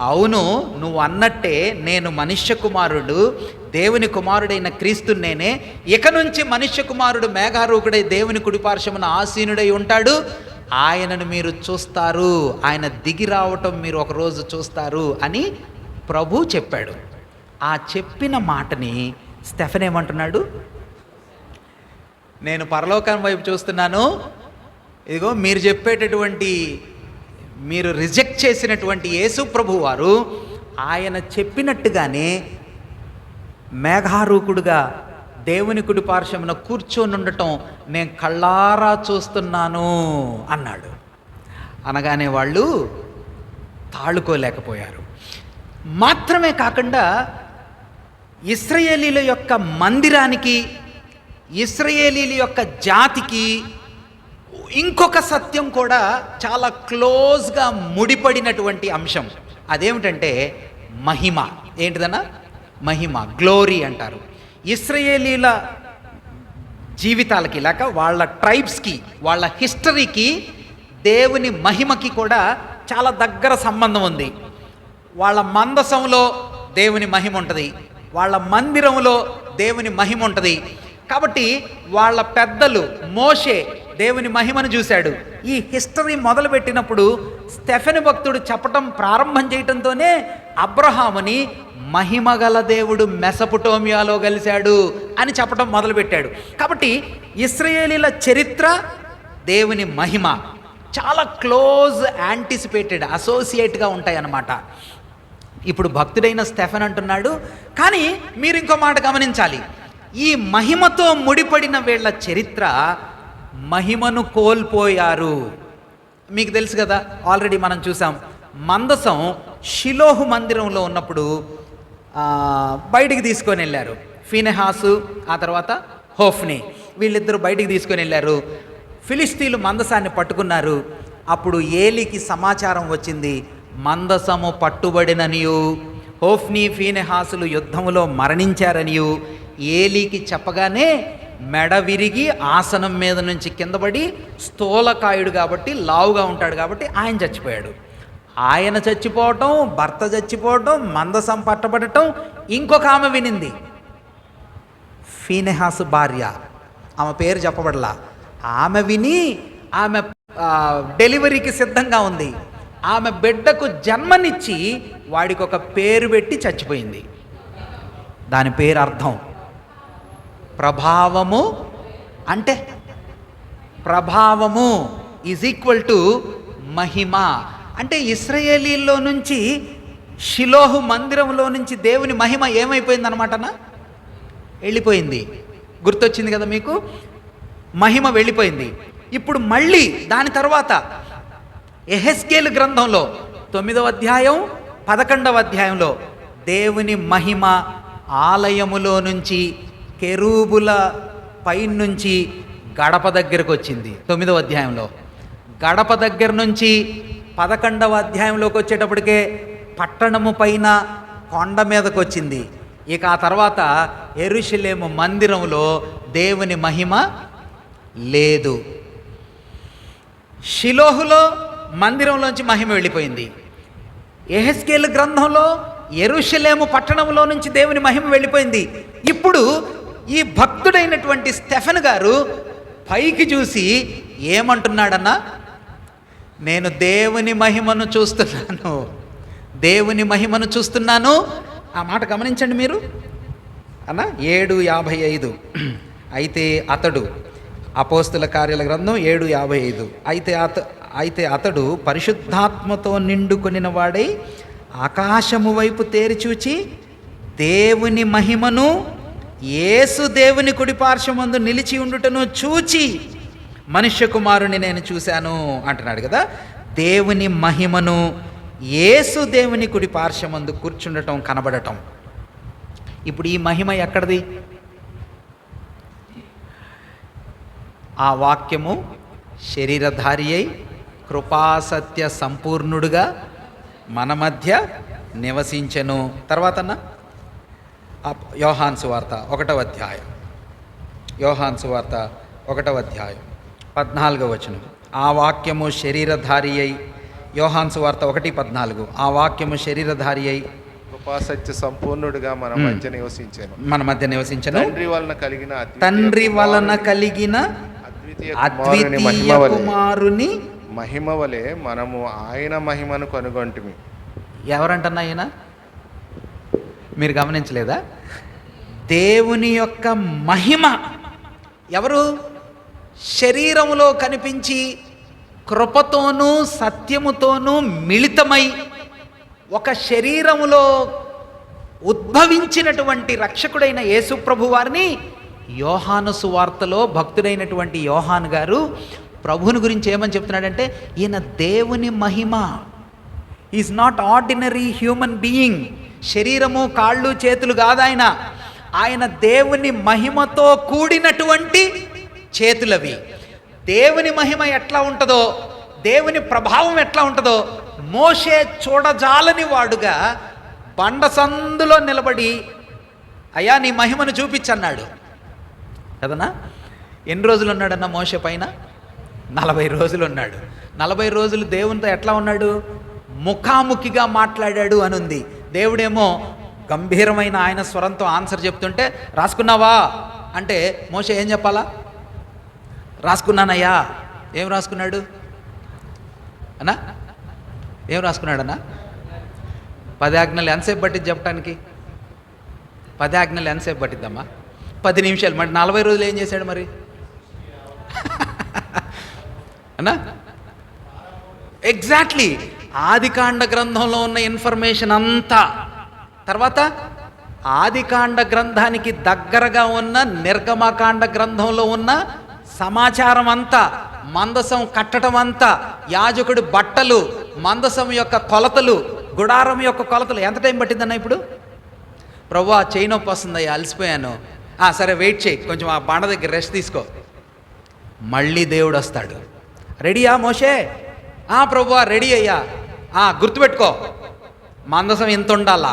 అవును, నువ్వు అన్నట్టే నేను మనుష్య కుమారుడు, దేవుని కుమారుడైన క్రీస్తు నేనే. ఇక నుంచి మనుష్య కుమారుడు మేఘారూకుడై దేవుని కుడిపార్శ్వమున ఆసీనుడై ఉంటాడు, ఆయనను మీరు చూస్తారు, ఆయన దిగి రావటం మీరు ఒకరోజు చూస్తారు అని ప్రభు చెప్పాడు. ఆ చెప్పిన మాటని స్టెఫెన్ ఏమంటున్నాడు? నేను పరలోకం వైపు చూస్తున్నాను, ఇదిగో మీరు చెప్పేటటువంటి, మీరు రిజెక్ట్ చేసినటువంటి యేసు ప్రభు వారు ఆయన చెప్పినట్టుగానే మేఘారూకుడుగా దేవుని కుడి పార్శ్వమున కూర్చొని ఉండటం నేను కళ్ళారా చూస్తున్నాను అన్నాడు. అనగానే వాళ్ళు తాళుకోలేకపోయారు. మాత్రమే కాకుండా ఇశ్రాయేలీల యొక్క మందిరానికి, ఇశ్రాయేలీల యొక్క జాతికి ఇంకొక సత్యం కూడా చాలా క్లోజ్గా ముడిపడినటువంటి అంశం. అదేమిటంటే మహిమ. ఏంటిదన్నా? మహిమ, గ్లోరీ అంటారు. ఇశ్రాయేలీల జీవితాలకి లేక వాళ్ళ ట్రైబ్స్కి, వాళ్ళ హిస్టరీకి దేవుని మహిమకి కూడా చాలా దగ్గర సంబంధం ఉంది. వాళ్ళ మందసంలో దేవుని మహిమ ఉంటుంది, వాళ్ళ మందిరంలో దేవుని మహిమ ఉంటుంది. కాబట్టి వాళ్ళ పెద్దలు మోషే దేవుని మహిమను చూశాడు. ఈ హిస్టరీ మొదలుపెట్టినప్పుడు స్టెఫెను భక్తుడు చెప్పటం ప్రారంభం చేయటంతోనే అబ్రహాముని మహిమగల దేవుడు మెసపుటోమియాలో కలిశాడు అని చెప్పటం మొదలుపెట్టాడు. కాబట్టి ఇశ్రాయేలీల చరిత్ర, దేవుని మహిమ చాలా క్లోజ్ యాంటిసిపేటెడ్, అసోసియేట్గా ఉంటాయన్నమాట. ఇప్పుడు భక్తుడైన స్టెఫెన్ అంటున్నాడు, కానీ మీరు ఇంకో మాట గమనించాలి. ఈ మహిమతో ముడిపడిన వీళ్ళ చరిత్ర మహిమను కోల్పోయారు. మీకు తెలుసు కదా, ఆల్రెడీ మనం చూసాం. మందసం షిలోహు మందిరంలో ఉన్నప్పుడు బయటికి తీసుకొని వెళ్ళారు. ఫీనెహాసు, ఆ తర్వాత హోఫ్ని, వీళ్ళిద్దరూ బయటికి తీసుకొని వెళ్ళారు. ఫిలిస్తీన్లు మందసాన్ని పట్టుకున్నారు. అప్పుడు ఏలీకి సమాచారం వచ్చింది, మందసము పట్టుబడిననియు హోఫ్ని ఫీనెహాసులు యుద్ధములో మరణించారనియు ఏలీకి చెప్పగానే మెడ విరిగి ఆసనం మీద నుంచి కిందపడి, స్థూలకాయుడు కాబట్టి లావుగా ఉంటాడు కాబట్టి ఆయన చచ్చిపోయాడు. ఆయన చచ్చిపోవటం, భర్త చచ్చిపోవటం, మందసం పట్టబడటం ఇంకొక ఆమె వినింది. ఫీనెహాసు భార్య, ఆమె పేరు చెప్పబడలా. ఆమె విని ఆమె డెలివరీకి సిద్ధంగా ఉంది. ఆమె బిడ్డకు జన్మనిచ్చి వాడికి ఒక పేరు పెట్టి చచ్చిపోయింది. దాని పేరు అర్థం ప్రభావము. అంటే ప్రభావము ఈజ్ ఈక్వల్ టు మహిమ. అంటే ఇశ్రాయేలీల్లో నుంచి, షిలోహు మందిరంలో నుంచి దేవుని మహిమ ఏమైపోయిందనమాటనా? వెళ్ళిపోయింది. గుర్తొచ్చింది కదా మీకు? మహిమ వెళ్ళిపోయింది. ఇప్పుడు మళ్ళీ దాని తర్వాత యెహెజ్కేలు గ్రంథంలో 9వ అధ్యాయం 11వ అధ్యాయంలో దేవుని మహిమ ఆలయములో నుంచి, కెరూబుల పైనుంచి గడప దగ్గరకు వచ్చింది. 9వ అధ్యాయంలో గడప దగ్గర నుంచి 11వ అధ్యాయంలోకి వచ్చేటప్పటికే పట్టణము పైన కొండ మీదకి వచ్చింది. ఇక ఆ తర్వాత యెరూషలేము మందిరంలో దేవుని మహిమ లేదు. షిలోహులో మందిరంలోంచి మహిమ వెళ్ళిపోయింది. యెహెజ్కేలు గ్రంథంలో యెరూషలేము పట్టణంలో నుంచి దేవుని మహిమ వెళ్ళిపోయింది. ఇప్పుడు ఈ భక్తుడైనటువంటి స్టెఫెన్ గారు పైకి చూసి ఏమంటున్నాడన్నా? నేను దేవుని మహిమను చూస్తున్నాను, దేవుని మహిమను చూస్తున్నాను. ఆ మాట గమనించండి మీరు అన్న. 7:55. అయితే అతడు, అపోస్తుల కార్యాల గ్రంథం 7:55. అయితే అతడు పరిశుద్ధాత్మతో నిండుకొనిన వాడై ఆకాశము వైపు తేరిచూచి దేవుని మహిమను, యేసు దేవుని కుడిపార్శ్వమందు నిలిచి ఉండుటను చూచి మనుష్య కుమారుని నేను చూశాను అంటున్నాడు కదా. దేవుని మహిమను, యేసు దేవుని కుడిపార్శ్వమందు కూర్చుండటం కనబడటం. ఇప్పుడు ఈ మహిమ ఎక్కడిది? ఆ వాక్యము శరీరధారి అయి కృపాసత్య సంపూర్ణుడుగా మన మధ్య నివసించెను. తర్వాతన్నా యోహాను సువార్త 1వ అధ్యాయం, యోహాను సువార్త 1వ అధ్యాయం 14వ వచనం. ఆ వాక్యము శరీరధారి అయి, యోహాను సువార్త 1:14. ఆ వాక్యము శరీరధారి అయి కృపాసత్య సంపూర్ణుడిగా మన మధ్య నివసించెను. మన మధ్య నివసించెను. తండ్రి వలన కలిగిన అద్వితీయ కుమారుని మహిమ వలె మనము ఆయన మహిమను కనుగొంటిమి. ఎవరంటన్నా ఆయన? మీరు గమనించలేదా? దేవుని యొక్క మహిమ ఎవరు? శరీరములో కనిపించి కృపతోనూ సత్యముతోనూ మిళితమై ఒక శరీరములో ఉద్భవించినటువంటి రక్షకుడైన యేసు ప్రభు వారిని యోహాను సువార్తలో భక్తుడైనటువంటి యోహాను గారు ప్రభువుని గురించి ఏమని చెప్తున్నాడంటే, ఈయన దేవుని మహిమ. Is not ordinary human being. శరీరము, కాళ్ళు, చేతులు కాదు ఆయన. ఆయన దేవుని మహిమతో కూడినటువంటి చేతులవి. దేవుని మహిమ ఎట్లా ఉంటుందో, దేవుని ప్రభావం ఎట్లా ఉంటుందో మోషే చూడజాలని వాడుగా బండ సందులో నిలబడి అయ్యా నీ మహిమను చూపించన్నాడు కదనా. ఎన్ని రోజులు ఉన్నాడన్న మోషే పైన? 40 రోజులు ఉన్నాడు. 40 రోజులు దేవునితో ఎట్లా ఉన్నాడు? ముఖాముఖిగా మాట్లాడాడు అని ఉంది. దేవుడేమో గంభీరమైన ఆయన స్వరంతో ఆన్సర్ చెప్తుంటే రాసుకున్నావా అంటే మోషే ఏం చెప్పాలా? రాసుకున్నానయ్యా. ఏం రాసుకున్నాడు అన్నా? ఏం రాసుకున్నాడన్నా? 10 ఆజ్ఞలు ఎంతసేపు పట్టింది చెప్పడానికి? 10 ఆజ్ఞలు ఎంతసేపు పట్టిద్దమ్మా? 10 నిమిషాలు. మరి 40 రోజులు ఏం చేశాడు మరి అన్నా? ఎగ్జాక్ట్లీ. ఆదికాండ గ్రంథంలో ఉన్న ఇన్ఫర్మేషన్ అంతా, తర్వాత ఆదికాండ గ్రంథానికి దగ్గరగా ఉన్న నిర్గమకాండ గ్రంథంలో ఉన్న సమాచారం అంతా, మందసం కట్టడం అంతా, యాజకుడి బట్టలు, మందసం యొక్క కొలతలు, గుడారం యొక్క కొలతలు. ఎంత టైం పట్టిందన్న ఇప్పుడు? ప్రభువా చేయి నొప్పి వస్తుందయ్యా, అలసిపోయాను. సరే వెయిట్ చేయి, కొంచెం ఆ బండ దగ్గర రెస్ట్ తీసుకో. మళ్ళీ దేవుడు వస్తాడు. రెడీయా మోషే? ప్రభువా రెడీ అయ్యా. గుర్తుపెట్టుకో, మందసం ఎంత ఉండాలా,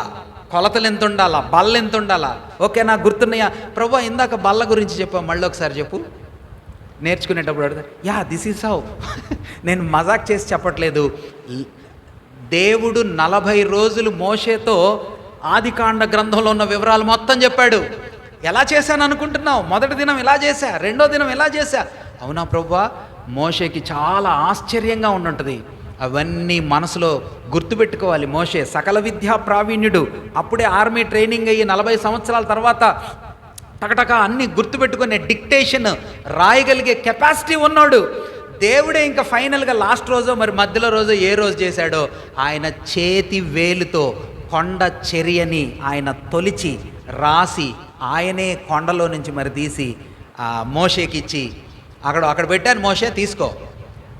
కొలతలు ఎంత ఉండాలా, బల్ల ఎంత ఉండాలా. ఓకే నాకు గుర్తున్నాయా? ప్రభువా ఇందాక బల్ల గురించి చెప్పా, మళ్ళీ ఒకసారి చెప్పు. నేర్చుకునేటప్పుడు అడుగుతా, దిస్ ఈజ్ హౌ. నేను మజాక్ చేసి చెప్పట్లేదు. దేవుడు 40 రోజులు మోషేతో ఆదికాండ గ్రంథంలో ఉన్న వివరాలు మొత్తం చెప్పాడు. ఎలా చేశాను అనుకుంటున్నావు? మొదటి దినం ఇలా చేశా, రెండో దినం ఇలా చేశా. అవునా ప్రభువా? మోషేకి చాలా ఆశ్చర్యంగా ఉండుంటుంది. అవన్నీ మనసులో గుర్తుపెట్టుకోవాలి. మోషే సకల విద్యా ప్రావీణ్యుడు. అప్పుడే ఆర్మీ ట్రైనింగ్ అయ్యి 40 సంవత్సరాల తర్వాత టకటక అన్ని గుర్తుపెట్టుకునే డిక్టేషన్ రాయగలిగే కెపాసిటీ ఉన్నాడు. దేవుడే ఇంకా ఫైనల్గా లాస్ట్ రోజో మరి మధ్యలో రోజో ఏ రోజు చేశాడో ఆయన చేతి వేలుతో కొండ చర్యని ఆయన తొలిచి రాసి ఆయనే కొండలో నుంచి మరి తీసి మోషేకి ఇచ్చి అక్కడ పెట్టాను, మోషే తీసుకో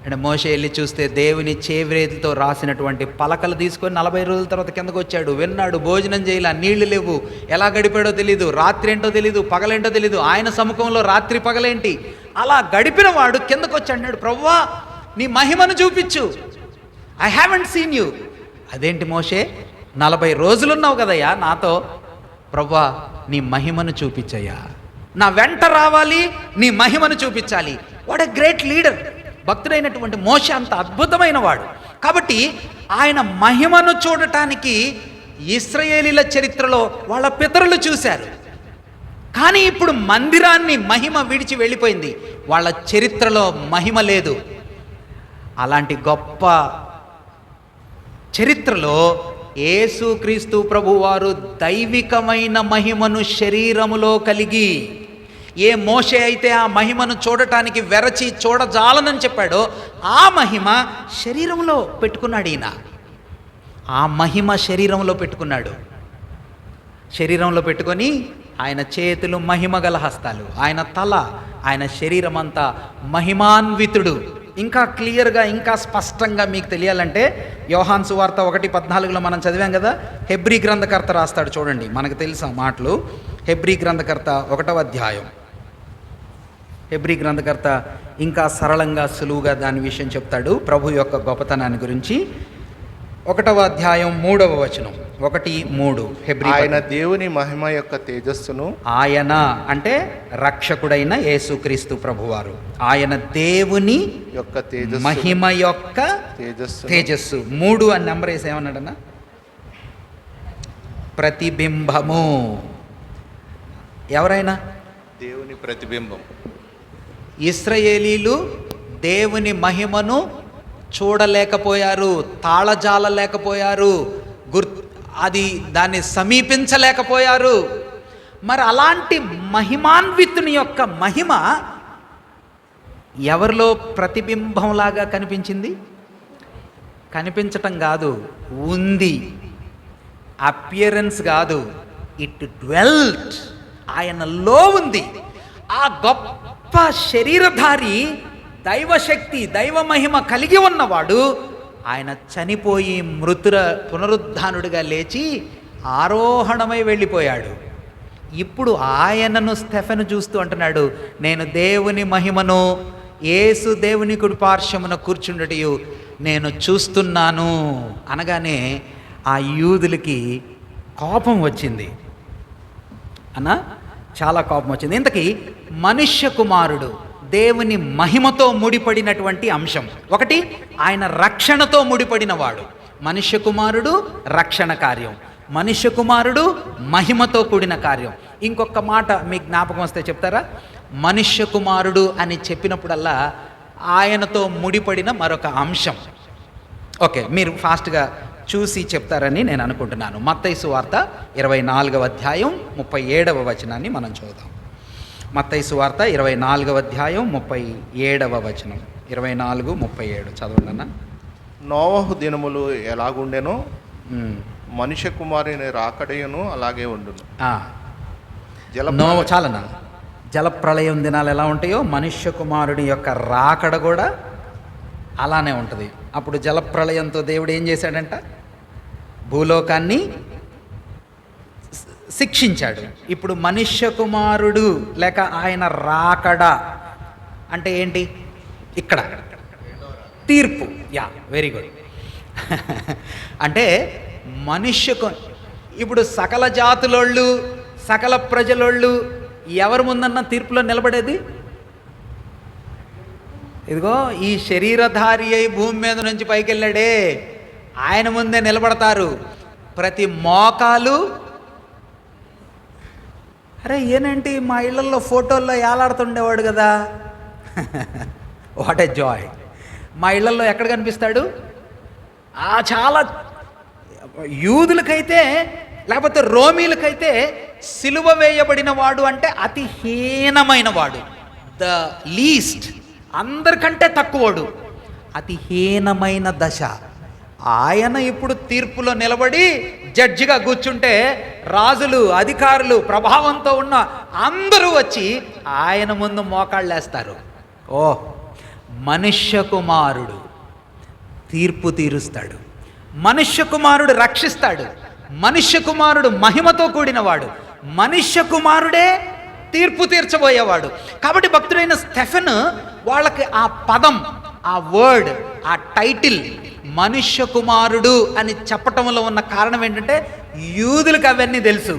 అంటే మోషే వెళ్ళి చూస్తే దేవుని చేవ్రేతితో రాసినటువంటి పలకలు తీసుకొని 40 రోజుల తర్వాత కిందకు వచ్చాడు. విన్నాడు, భోజనం చేయాల, నీళ్లు లేవు, ఎలా గడిపాడో తెలీదు, రాత్రి ఏంటో తెలీదు, పగలేంటో తెలీదు. ఆయన సముఖంలో రాత్రి పగలేంటి అలా గడిపిన వాడు కిందకు వచ్చి అన్నాడు, ప్రభువా నీ మహిమను చూపించు, ఐ హ్యావెంట్ సీన్ యూ. అదేంటి మోషే 40 రోజులున్నావు కదయ్యా నాతో, ప్రభువా నీ మహిమను చూపించయ్యా, నా వెంట రావాలి, నీ మహిమను చూపించాలి. What a great leader. భక్తుడైనటువంటి మోషే అంత అద్భుతమైన వాడు. కాబట్టి ఆయన మహిమను చూడటానికి ఇశ్రాయేలీల చరిత్రలో వాళ్ళ పితరులు చూశారు. కానీ ఇప్పుడు మందిరాన్ని మహిమ విడిచి వెళ్ళిపోయింది, వాళ్ళ చరిత్రలో మహిమ లేదు. అలాంటి గొప్ప చరిత్రలో యేసుక్రీస్తు ప్రభువారు దైవికమైన మహిమను శరీరములో కలిగి, ఏ మోషే అయితే ఆ మహిమను చూడటానికి వెరచి చూడజాలనని చెప్పాడో ఆ మహిమ శరీరంలో పెట్టుకున్నాడు. ఈయన ఆ మహిమ శరీరంలో పెట్టుకున్నాడు. శరీరంలో పెట్టుకొని ఆయన చేతులు మహిమగల హస్తాలు, ఆయన తల, ఆయన శరీరం అంతా మహిమాన్వితుడు. ఇంకా క్లియర్గా ఇంకా స్పష్టంగా మీకు తెలియాలంటే యోహాను సువార్త 1:14 మనం చదివాం కదా. హెబ్రీ గ్రంథకర్త రాస్తాడు చూడండి, మనకు తెలుసు ఆ మాటలు. హెబ్రీ గ్రంథకర్త 1వ అధ్యాయం. హెబ్రీ గ్రంథకర్త ఇంకా సరళంగా సులువుగా దాని విషయం చెప్తాడు, ప్రభు యొక్క గొప్పతనాన్ని గురించి. 1వ అధ్యాయం 3వ వచనం, 1:3. హెబ్రీ. ఆయన దేవుని మహిమ యొక్క తేజస్సును, ఆయన అంటే రక్షకుడైన యేసుక్రీస్తు ప్రభువారు, ఆయన దేవుని యొక్క తేజస్సు, మహిమ యొక్క తేజస్సు. 3 అని నెంబర్ వేసి ఏమన్నాడన్నా? ప్రతిబింబము. ఎవరైనా దేవుని ప్రతిబింబం. ఇశ్రాయేలీలు దేవుని మహిమను చూడలేకపోయారు, తాళజాలలేకపోయారు, దాన్ని సమీపించలేకపోయారు. మరి అలాంటి మహిమాన్వితుని యొక్క మహిమ ఎవరిలో ప్రతిబింబంలాగా కనిపించింది? కనిపించటం కాదు, ఉంది. అపియరెన్స్ కాదు, ఇట్ డ్వెల్ట్, ఆయనలో ఉంది. ఆ గొప్ప శరీరధారి, దైవశక్తి, దైవ మహిమ కలిగి ఉన్నవాడు ఆయన చనిపోయి పునరుద్ధానుడిగా లేచి ఆరోహణమై వెళ్ళిపోయాడు. ఇప్పుడు ఆయనను స్టెఫెను చూస్తూ అంటున్నాడు, నేను దేవుని మహిమను యేసు దేవుని కుడి పార్శ్వమున కూర్చుండటయు నేను చూస్తున్నాను అనగానే ఆ యూదులకి కోపం వచ్చింది అన్న, చాలా కోపం వచ్చింది. ఇంతకీ మనుష్య కుమారుడు దేవుని మహిమతో ముడిపడినటువంటి అంశం ఒకటి, ఆయన రక్షణతో ముడిపడిన వాడు. మనుష్య కుమారుడు రక్షణ కార్యం, మనుష్య కుమారుడు మహిమతో కూడిన కార్యం. ఇంకొక మాట మీకు జ్ఞాపకం వస్తే చెప్తారా? మనుష్య కుమారుడు అని చెప్పినప్పుడల్లా ఆయనతో ముడిపడిన మరొక అంశం. ఓకే, మీరు ఫాస్ట్గా చూసి చెప్తారని నేను అనుకుంటున్నాను. మత్తయి సువార్త 24వ అధ్యాయం 37వ వచనాన్ని మనం చూద్దాం. మత్తయి సువార్త 24వ అధ్యాయం 37వ వచనం. 24:37 చదవండి అన్న. నోవహు దినములు ఎలాగుండెనో మనుష్య కుమారుని రాకడయును అలాగే ఉండును. చాలన్నా, జలప్రళయం దినాలు ఎలా ఉంటాయో మనుష్య కుమారుడి యొక్క రాకడ కూడా అలానే ఉంటుంది. అప్పుడు జలప్రళయంతో దేవుడు ఏం చేశాడంట? భూలోకాన్ని శిక్షించాడు. ఇప్పుడు మనుష్య కుమారుడు లేక ఆయన రాకడ అంటే ఏంటి? ఇక్కడ తీర్పు. Yeah, very good. అంటే ఇప్పుడు సకల జాతులోళ్ళు సకల ప్రజలోళ్ళు ఎవరి ముందన్నా తీర్పులో నిలబడేది? ఇదిగో ఈ శరీరధారి అయి భూమి మీద నుంచి పైకి వెళ్ళాడే, ఆయన ముందే నిలబడతారు. ప్రతి మోకాలు, అరే ఏనంటి మా ఇళ్లలో ఫోటోల్లో ఏలాడుతుండేవాడు కదా, వాట్ ఏ జాయ్. మా ఇళ్లలో ఎక్కడ కనిపిస్తాడు? చాలా యూదులకైతే లేకపోతే రోమీలకైతే సిలువ వేయబడిన వాడు అంటే అతి హీనమైన వాడు, ద లీస్ట్, అందరికంటే తక్కువడు, అతి హీనమైన దశ. ఆయన ఇప్పుడు తీర్పులో నిలబడి జడ్జిగా కూర్చుంటే రాజులు, అధికారులు, ప్రభావంతో ఉన్న అందరూ వచ్చి ఆయన ముందు మోకాళ్ళేస్తారు. ఓ, మనుష్య కుమారుడు తీర్పు తీరుస్తాడు, మనుష్య కుమారుడు రక్షిస్తాడు, మనుష్య కుమారుడు మహిమతో కూడినవాడు, మనుష్య కుమారుడే తీర్పు తీర్చబోయేవాడు. కాబట్టి భక్తుడైన స్టెఫెన్ వాళ్ళకి ఆ పదం, ఆ వర్డ్, ఆ టైటిల్ మనుష్య కుమారుడు అని చెప్పటంలో ఉన్న కారణం ఏంటంటే యూదులకు అవన్నీ తెలుసు.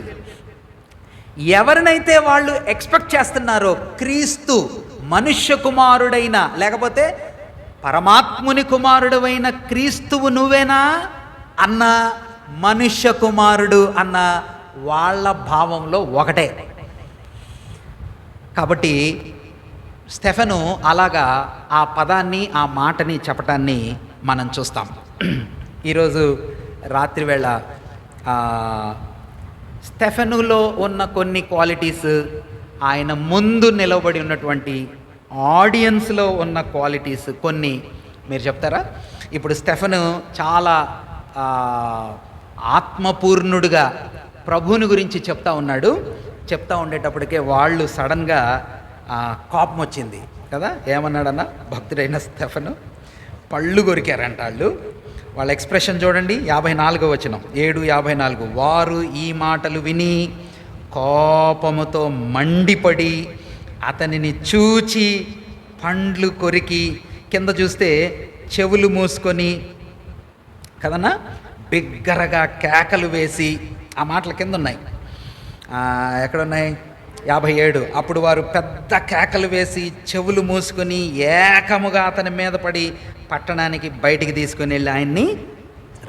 ఎవరినైతే వాళ్ళు ఎక్స్పెక్ట్ చేస్తున్నారో క్రీస్తు మనుష్య కుమారుడైన లేకపోతే పరమాత్ముని కుమారుడైన క్రీస్తువు నువ్వేనా అన్న మనుష్య కుమారుడు అన్న వాళ్ళ భావంలో ఒకటే. కాబట్టి స్టెఫెను అలాగా ఆ పదాన్ని, ఆ మాటని చెప్పటాన్ని మనం చూస్తాం. ఈరోజు రాత్రివేళ స్టెఫెనులో ఉన్న కొన్ని క్వాలిటీస్, ఆయన ముందు నిలబడి ఉన్నటువంటి ఆడియన్స్లో ఉన్న క్వాలిటీస్ కొన్ని మీరు చెప్తారా? ఇప్పుడు స్టెఫెను చాలా ఆత్మపూర్ణుడుగా ప్రభువుని గురించి చెప్తా ఉన్నాడు. చెప్తా ఉండేటప్పటికే వాళ్ళు సడన్గా కోపం వచ్చింది కదా. ఏమన్నాడన్న భక్తుడైన స్టెఫెను? పళ్ళు కొరికారంట వాళ్ళు. వాళ్ళ ఎక్స్ప్రెషన్ చూడండి, 54వ వచనం, 7:54. వారు ఈ మాటలు విని కోపముతో మండిపడి అతనిని చూచి పండ్లు కొరికి, కింద చూస్తే చెవులు మూసుకొని కదన్నా బిగ్గరగా కేకలు వేసి, ఆ మాటలు కింద ఉన్నాయి, ఎక్కడున్నాయి? 57. అప్పుడు వారు పెద్ద కేకలు వేసి చెవులు మూసుకొని ఏకముగా అతని మీద పడి పట్టణానికి బయటికి తీసుకుని వెళ్ళి ఆయన్ని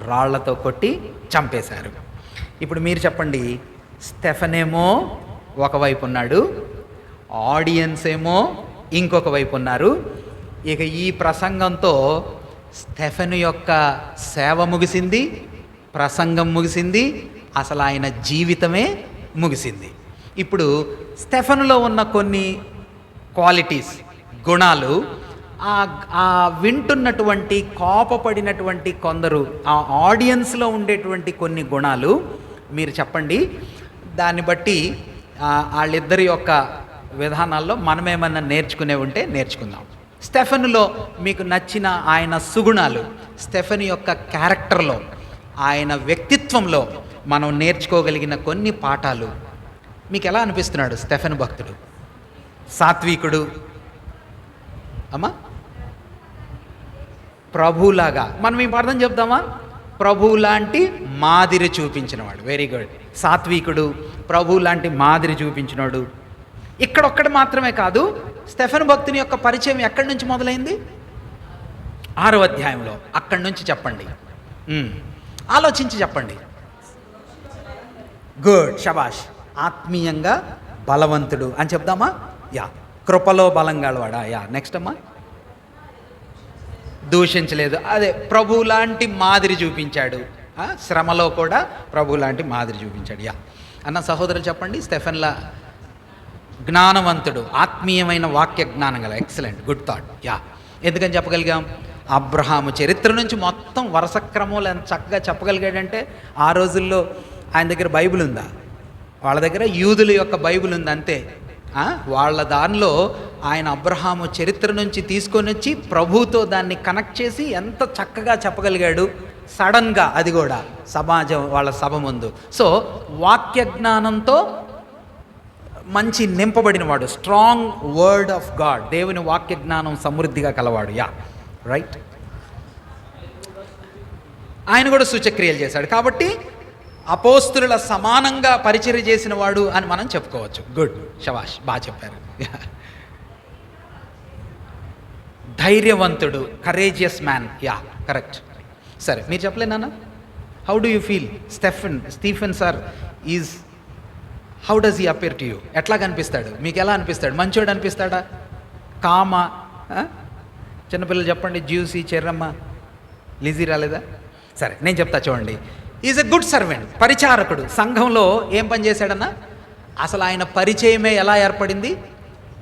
రాళ్లతో కొట్టి చంపేశారు. ఇప్పుడు మీరు చెప్పండి, స్టెఫెనేమో ఒకవైపు ఉన్నాడు, ఆడియన్స్ ఏమో ఇంకొక వైపు ఉన్నారు. ఇక ఈ ప్రసంగంతో స్టెఫెను యొక్క సేవ ముగిసింది, ప్రసంగం ముగిసింది, అసలు ఆయన జీవితమే ముగిసింది. ఇప్పుడు స్టెఫెనులో ఉన్న కొన్ని క్వాలిటీస్, గుణాలు, ఆ వింటున్నటువంటి కోపపడినటువంటి కొందరు, ఆ ఆడియన్స్లో ఉండేటువంటి కొన్ని గుణాలు మీరు చెప్పండి. దాన్ని బట్టి వాళ్ళిద్దరి యొక్క విధానాల్లో మనమేమన్నా నేర్చుకునే ఉంటే నేర్చుకుందాం. స్టెఫెనులో మీకు నచ్చిన ఆయన సుగుణాలు, స్టెఫెను యొక్క క్యారెక్టర్లో, ఆయన వ్యక్తిత్వంలో మనం నేర్చుకోగలిగిన కొన్ని పాఠాలు మీకు ఎలా అనిపిస్తున్నాడు స్టెఫెను భక్తుడు? సాత్వికుడు, అమ్మా, ప్రభులాగా. మనం ఈ పాఠం చెప్దామా? ప్రభు లాంటి మాదిరి చూపించినవాడు. Very good. సాత్వికుడు, ప్రభు లాంటి మాదిరి చూపించినాడు. ఇక్కడొక్కటి మాత్రమే కాదు, స్టెఫెను భక్తుని యొక్క పరిచయం ఎక్కడి నుంచి మొదలైంది? 6వ అధ్యాయంలో. అక్కడి నుంచి చెప్పండి, ఆలోచించి చెప్పండి. గుడ్, షబాష్. ఆత్మీయంగా బలవంతుడు అని చెప్దామా? యా. కృపలో బలంగా వాడా? యా. నెక్స్ట్ అమ్మా, దూషించలేదు. అదే, ప్రభు లాంటి మాదిరి చూపించాడు. శ్రమలో కూడా ప్రభు లాంటి మాదిరి చూపించాడు. యా అన్న సహోదరులు చెప్పండి. స్టెఫెన్లా జ్ఞానవంతుడు, ఆత్మీయమైన వాక్య జ్ఞానం గల. Excellent, good thought. యా. ఎందుకని చెప్పగలిగాం? అబ్రహాము చరిత్ర నుంచి మొత్తం వరుస క్రమంలో ఎంత చక్కగా చెప్పగలిగాడంటే, ఆ రోజుల్లో ఆయన దగ్గర బైబిల్ ఉందా? వాళ్ళ దగ్గర యూదుల యొక్క బైబిల్ ఉంది అంతే. వాళ్ళ దానిలో ఆయన అబ్రహాము చరిత్ర నుంచి తీసుకొని వచ్చి ప్రభుతో దాన్ని కనెక్ట్ చేసి ఎంత చక్కగా చెప్పగలిగాడు సడన్గా, అది కూడా సమాజం వాళ్ళ సభ ముందు. సో వాక్య జ్ఞానంతో మంచి నింపబడినవాడు, స్ట్రాంగ్ వర్డ్ ఆఫ్ గాడ్, దేవుని వాక్య జ్ఞానం సమృద్ధిగా కలవాడు. Yeah, right. ఆయన కూడా సూచక్రియలు చేశాడు కాబట్టి అపోస్తుల సమానంగా పరిచర్య చేసిన వాడు అని మనం చెప్పుకోవచ్చు. గుడ్, శబాష్, బాగా చెప్పారు. ధైర్యవంతుడు, కరేజియస్ మ్యాన్. Yeah, correct. సరే, మీరు చెప్పలేనా? How do you feel Stephen sir is, how does he appear to you? ఎట్లా కనిపిస్తాడు మీకు? ఎలా అనిపిస్తాడు? మంచోడు అనిపిస్తాడా? కామ? చిన్నపిల్లలు చెప్పండి. జ్యూసీ, చెర్రమ్మ, లిజీ రాలేదా? సరే, నేను చెప్తా చూడండి. ఈజ్ ఎ గుడ్ సర్వెంట్, పరిచారకుడు. సంఘంలో ఏం పని చేశాడన్నా? అసలు ఆయన పరిచయమే ఎలా ఏర్పడింది?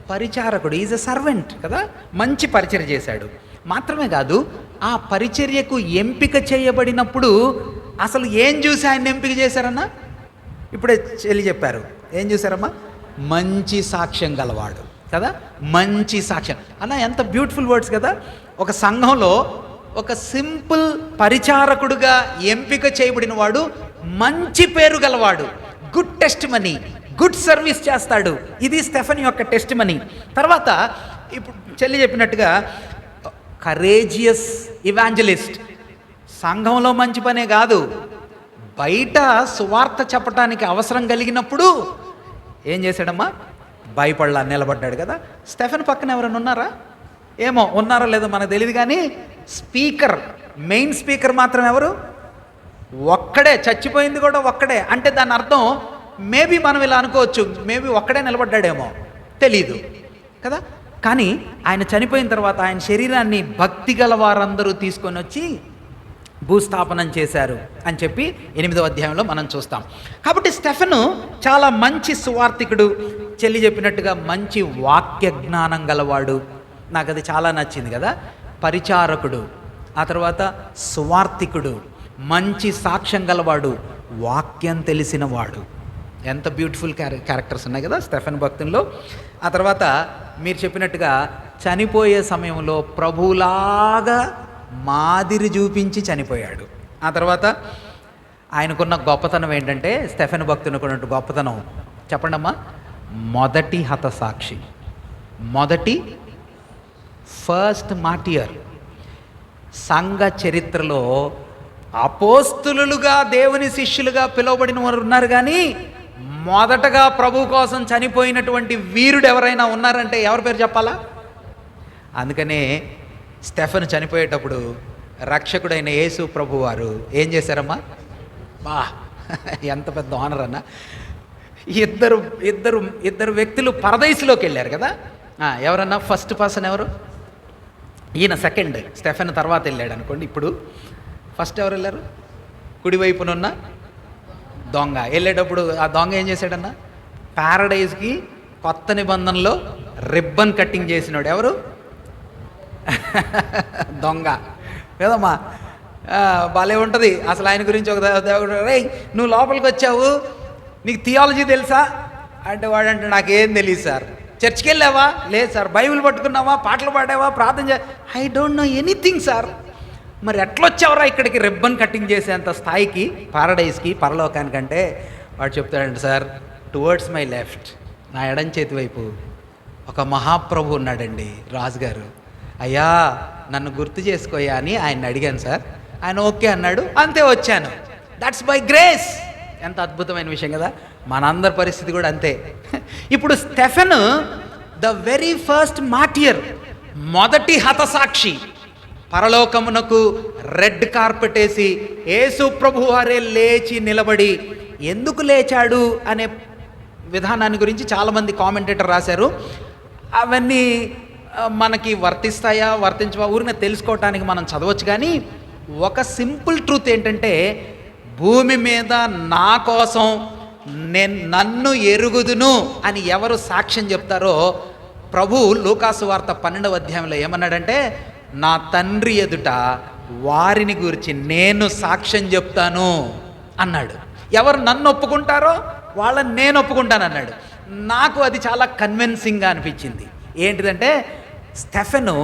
పరిచారకుడు. ఈజ్ ఎ సర్వెంట్ కదా, మంచి పరిచర్య చేశాడు. మాత్రమే కాదు, ఆ పరిచర్యకు ఎంపిక చేయబడినప్పుడు అసలు ఏం చూసి ఆయన ఎంపిక చేశారన్నా? ఇప్పుడే చెల్లి చెప్పారు. ఏం చూశారమ్మా? మంచి సాక్ష్యం గలవాడు కదా, మంచి సాక్ష్యం అన్న. ఎంత బ్యూటిఫుల్ వర్డ్స్ కదా. ఒక సంఘంలో ఒక సింపుల్ పరిచారకుడుగా ఎంపిక చేయబడిన వాడు మంచి పేరు గలవాడు, good test money, good service చేస్తాడు. ఇది స్టెఫెన్ యొక్క టెస్ట్ మనీ. తర్వాత ఇప్పుడు చెల్లి చెప్పినట్టుగా కరేజియస్ ఇవాంజలిస్ట్. సంఘంలో మంచి పనే కాదు, బయట సువార్త చెప్పడానికి అవసరం కలిగినప్పుడు ఏం చేశాడమ్మా? భయపడలా, నిలబడ్డాడు కదా. స్టెఫెన్ పక్కన ఎవరైనా ఉన్నారా? ఏమో, ఉన్నారో లేదో మనకు తెలియదు, కానీ స్పీకర్, మెయిన్ స్పీకర్ మాత్రం ఎవరు? ఒక్కడే. చచ్చిపోయింది కూడా ఒక్కడే. అంటే దాని అర్థం మేబీ మనం ఇలా అనుకోవచ్చు, మేబీ ఒక్కడే నిలబడ్డాడేమో, తెలీదు కదా. కానీ ఆయన చనిపోయిన తర్వాత ఆయన శరీరాన్ని భక్తి గల వారందరూ తీసుకొని వచ్చి భూస్థాపనం చేశారు అని చెప్పి 8వ అధ్యాయంలో మనం చూస్తాం. కాబట్టి స్టెఫెను చాలా మంచి సువార్థికుడు. చెల్లి చెప్పినట్టుగా మంచి వాక్య జ్ఞానం గలవాడు. నాకు అది చాలా నచ్చింది కదా. పరిచారకుడు, ఆ తర్వాత సువార్థికుడు, మంచి సాక్ష్యం గలవాడు, వాక్యం తెలిసినవాడు. ఎంత బ్యూటిఫుల్ క్యారెక్టర్స్ ఉన్నాయి కదా స్టెఫెన్ భక్తుల్లో. ఆ తర్వాత మీరు చెప్పినట్టుగా చనిపోయే సమయంలో ప్రభులాగా మాదిరి చూపించి చనిపోయాడు. ఆ తర్వాత ఆయనకున్న గొప్పతనం ఏంటంటే, స్టెఫెన్ భక్తునికున్న గొప్పతనం చెప్పండి అమ్మా? మొదటి హతసాక్షి, ఫస్ట్ మార్టియర్. సంఘ చరిత్రలో అపోస్తులుగా దేవుని శిష్యులుగా పిలువబడిన వారు ఉన్నారు, కానీ మొదటగా ప్రభు కోసం చనిపోయినటువంటి వీరుడు ఎవరైనా ఉన్నారంటే ఎవరి పేరు చెప్పాలా? అందుకనే స్టెఫెన్ చనిపోయేటప్పుడు రక్షకుడైన యేసు ప్రభు వారు ఏం చేశారమ్మా? బా, ఎంత పెద్ద ఆనర్ అన్న. ఇద్దరు వ్యక్తులు పరదైసులోకి వెళ్ళారు కదా. ఎవరన్నా? ఫస్ట్ పర్సన్ ఎవరు? ఈయన సెకండ్, స్టెఫెన్ తర్వాత వెళ్ళాడు అనుకోండి. ఇప్పుడు ఫస్ట్ ఎవరు వెళ్ళారు? కుడివైపునున్న దొంగ. వెళ్ళేటప్పుడు ఆ దొంగ ఏం చేశాడన్నా? ప్యారడైజ్కి కొత్త నిబంధనలో రిబ్బన్ కట్టింగ్ చేసినాడు. ఎవరు? దొంగ కదమ్మా. భలే ఉంటుంది అసలు ఆయన గురించి. ఒక దేవుడు, రేయ్ నువ్వు లోపలికి వచ్చావు, నీకు థియాలజీ తెలుసా అంటే వాడంటే నాకేం తెలియదు సార్. చర్చ్కి వెళ్ళావా? లేదు సార్. బైబిల్ పట్టుకున్నావా? పాటలు పాడావా? ప్రార్థన I don't know anything sir. మరి ఎట్లొచ్చావరా ఇక్కడికి రిబ్బన్ కటింగ్ చేసేంత స్థాయికి, పారడైజ్కి, పరలోకానికంటే? వాడు చెప్తాడంట, సార్ టువర్డ్స్ మై లెఫ్ట్, నా ఎడం చేతి వైపు ఒక మహాప్రభు ఉన్నాడండి రాజుగారు. అయ్యా నన్ను గుర్తు చేసుకోయా అని ఆయన అడిగాను సార్. ఆయన ఓకే అన్నాడు, అంతే వచ్చాను. That's by grace. ఎంత అద్భుతమైన విషయం కదా. మనందరి పరిస్థితి కూడా అంతే. ఇప్పుడు Stephen the very first martyr, మొదటి హతసాక్షి, పరలోకమునకు రెడ్ కార్పెట్ వేసి యేసు ప్రభు వారే లేచి నిలబడి, ఎందుకు లేచాడు అనే విధానాన్ని గురించి చాలామంది కామెంటేటర్ రాశారు. అవన్నీ మనకి వర్తిస్తాయా వర్తించవా ఊరిని తెలుసుకోవటానికి మనం చదవచ్చు. కానీ ఒక సింపుల్ ట్రూత్ ఏంటంటే, భూమి మీద నా కోసం నన్ను ఎరుగుదును అని ఎవరు సాక్ష్యం చెప్తారో, ప్రభు లూకాసు వార్త 12వ అధ్యాయంలో ఏమన్నాడంటే, నా తండ్రి ఎదుట వారిని గురించి నేను సాక్ష్యం చెప్తాను అన్నాడు. ఎవరు నన్ను ఒప్పుకుంటారో వాళ్ళని నేను ఒప్పుకుంటాను అన్నాడు. నాకు అది చాలా కన్విన్సింగ్గా అనిపించింది. ఏంటిదంటే, స్టెఫెను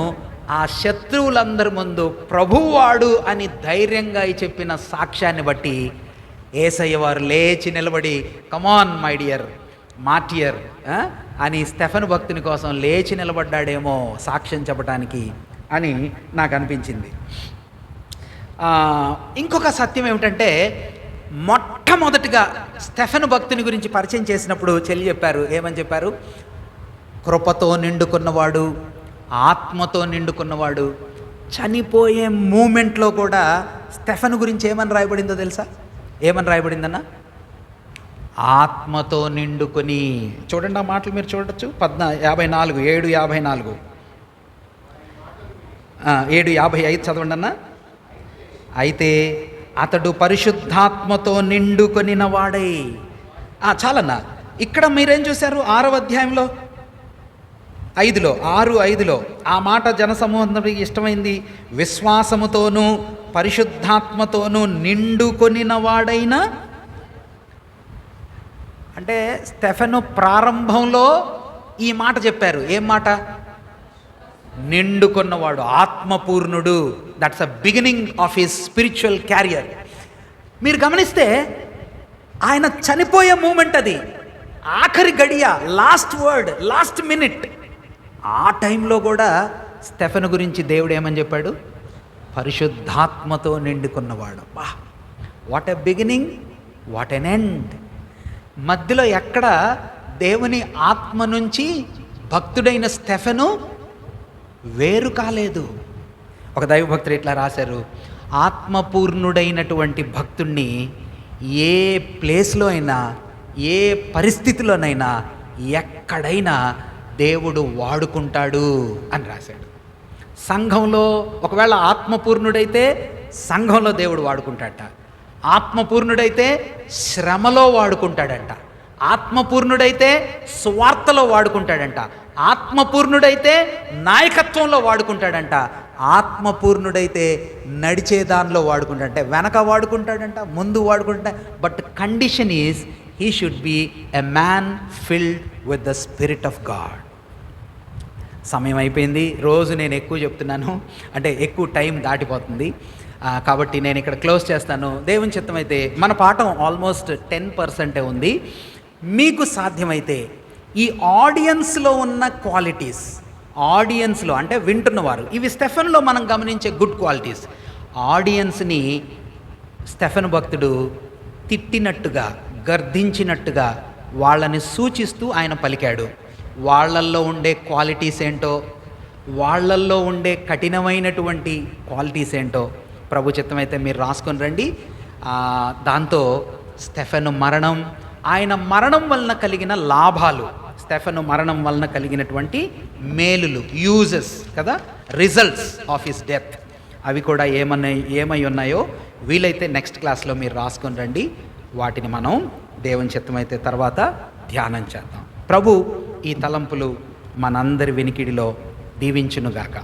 ఆ శత్రువులందరి ముందు ప్రభువాడు అని ధైర్యంగా చెప్పిన సాక్ష్యాన్ని బట్టి యేసయ్య వారు లేచి నిలబడి, కమాన్ మై డియర్ మార్టియర్ అని స్టెఫెను భక్తుని కోసం లేచి నిలబడ్డాడేమో సాక్ష్యం చెప్పడానికి అని నాకు అనిపించింది. ఇంకొక సత్యం ఏమిటంటే, మొట్టమొదటిగా స్టెఫెను భక్తుని గురించి పరిచయం చేసినప్పుడు చెల్లి చెప్పారు, ఏమని చెప్పారు? కృపతో నిండుకున్నవాడు, ఆత్మతో నిండుకున్నవాడు. చనిపోయే మూమెంట్లో కూడా స్టెఫెను గురించి ఏమని రాయబడిందో తెలుసా? ఏమని రాయబడిందన్న? ఆత్మతో నిండుకొని. చూడండి ఆ మాటలు మీరు చూడొచ్చు. 54 7:54 7:55 చదవండి అన్న. అయితే అతడు పరిశుద్ధాత్మతో నిండుకొనిన వాడై. చాలన్నా. ఇక్కడ మీరేం చూశారు? 6వ అధ్యాయంలో 6:5 ఆ మాట జనసమూహానికి ఇష్టమైంది. విశ్వాసముతోనూ పరిశుద్ధాత్మతోనూ నిండుకొనిన వాడైన. అంటే స్టెఫెను ప్రారంభంలో ఈ మాట చెప్పారు. ఏం మాట? నిండుకున్నవాడు, ఆత్మపూర్ణుడు. That's a beginning of his spiritual career. మీరు గమనిస్తే ఆయన చనిపోయే మూమెంట్ అది, ఆఖరి గడియ, లాస్ట్ వర్డ్, లాస్ట్ మినిట్. ఆ టైంలో కూడా స్టెఫెను గురించి దేవుడు ఏమని చెప్పాడు? పరిశుద్ధాత్మతో నిండుకున్నవాడు. వా, what a beginning, what an end. మధ్యలో ఎక్కడ దేవుని ఆత్మ నుంచి భక్తుడైన స్టెఫెను వేరు కాలేదు. ఒక దైవభక్తుడు ఇట్లా రాశారు, ఆత్మపూర్ణుడైనటువంటి భక్తుణ్ణి ఏ ప్లేస్లో అయినా, ఏ పరిస్థితిలోనైనా, ఎక్కడైనా దేవుడు వాడుకుంటాడు అని రాశాడు. సంఘంలో ఒకవేళ ఆత్మపూర్ణుడైతే సంఘంలో దేవుడు వాడుకుంటాడట. ఆత్మపూర్ణుడైతే శ్రమలో వాడుకుంటాడంట. ఆత్మపూర్ణుడైతే స్వార్థలో వాడుకుంటాడంట. ఆత్మపూర్ణుడైతే నాయకత్వంలో వాడుకుంటాడంట. ఆత్మపూర్ణుడైతే నడిచే దానిలో వాడుకుంటాడు. అంటే వెనక వాడుకుంటాడంట, ముందు వాడుకుంటా. But condition is he should be a man filled with the spirit of God. సమయం అయిపోయింది. రోజు నేను ఎక్కువ చెప్తున్నాను, అంటే ఎక్కువ టైం దాటిపోతుంది. కాబట్టి నేను ఇక్కడ క్లోజ్ చేస్తాను. దేవుని చిత్తమైతే మన పాఠం ఆల్మోస్ట్ 10% ఉంది. మీకు సాధ్యమైతే ఈ ఆడియన్స్లో ఉన్న క్వాలిటీస్, ఆడియన్స్లో అంటే వింటున్నవారు, ఇవి స్టెఫెన్లో మనం గమనించే గుడ్ క్వాలిటీస్. ఆడియన్స్ని స్టెఫెన్ భక్తుడు తిట్టినట్టుగా, గర్దించినట్టుగా వాళ్ళని సూచిస్తూ ఆయన పలికాడు. వాళ్ళల్లో ఉండే క్వాలిటీస్ ఏంటో, వాళ్ళల్లో ఉండే కఠినమైనటువంటి క్వాలిటీస్ ఏంటో ప్రభు చిత్తమైతే మీరు రాసుకొని రండి. దాంతో స్టెఫెను మరణం, ఆయన మరణం వలన కలిగిన లాభాలు, స్టెఫెను మరణం వలన కలిగినటువంటి మేలులు, యూజెస్ కదా, రిజల్ట్స్ ఆఫ్ హిస్ డెత్, అవి కూడా ఏమై ఉన్నాయో వీలైతే నెక్స్ట్ క్లాస్లో మీరు రాసుకొని రండి. వాటిని మనం దేవుని చిత్తమైతే తర్వాత ధ్యానం చేద్దాం. ప్రభు ఈ తలంపులు మనందరి వినికిడిలో దీవించునుగాక.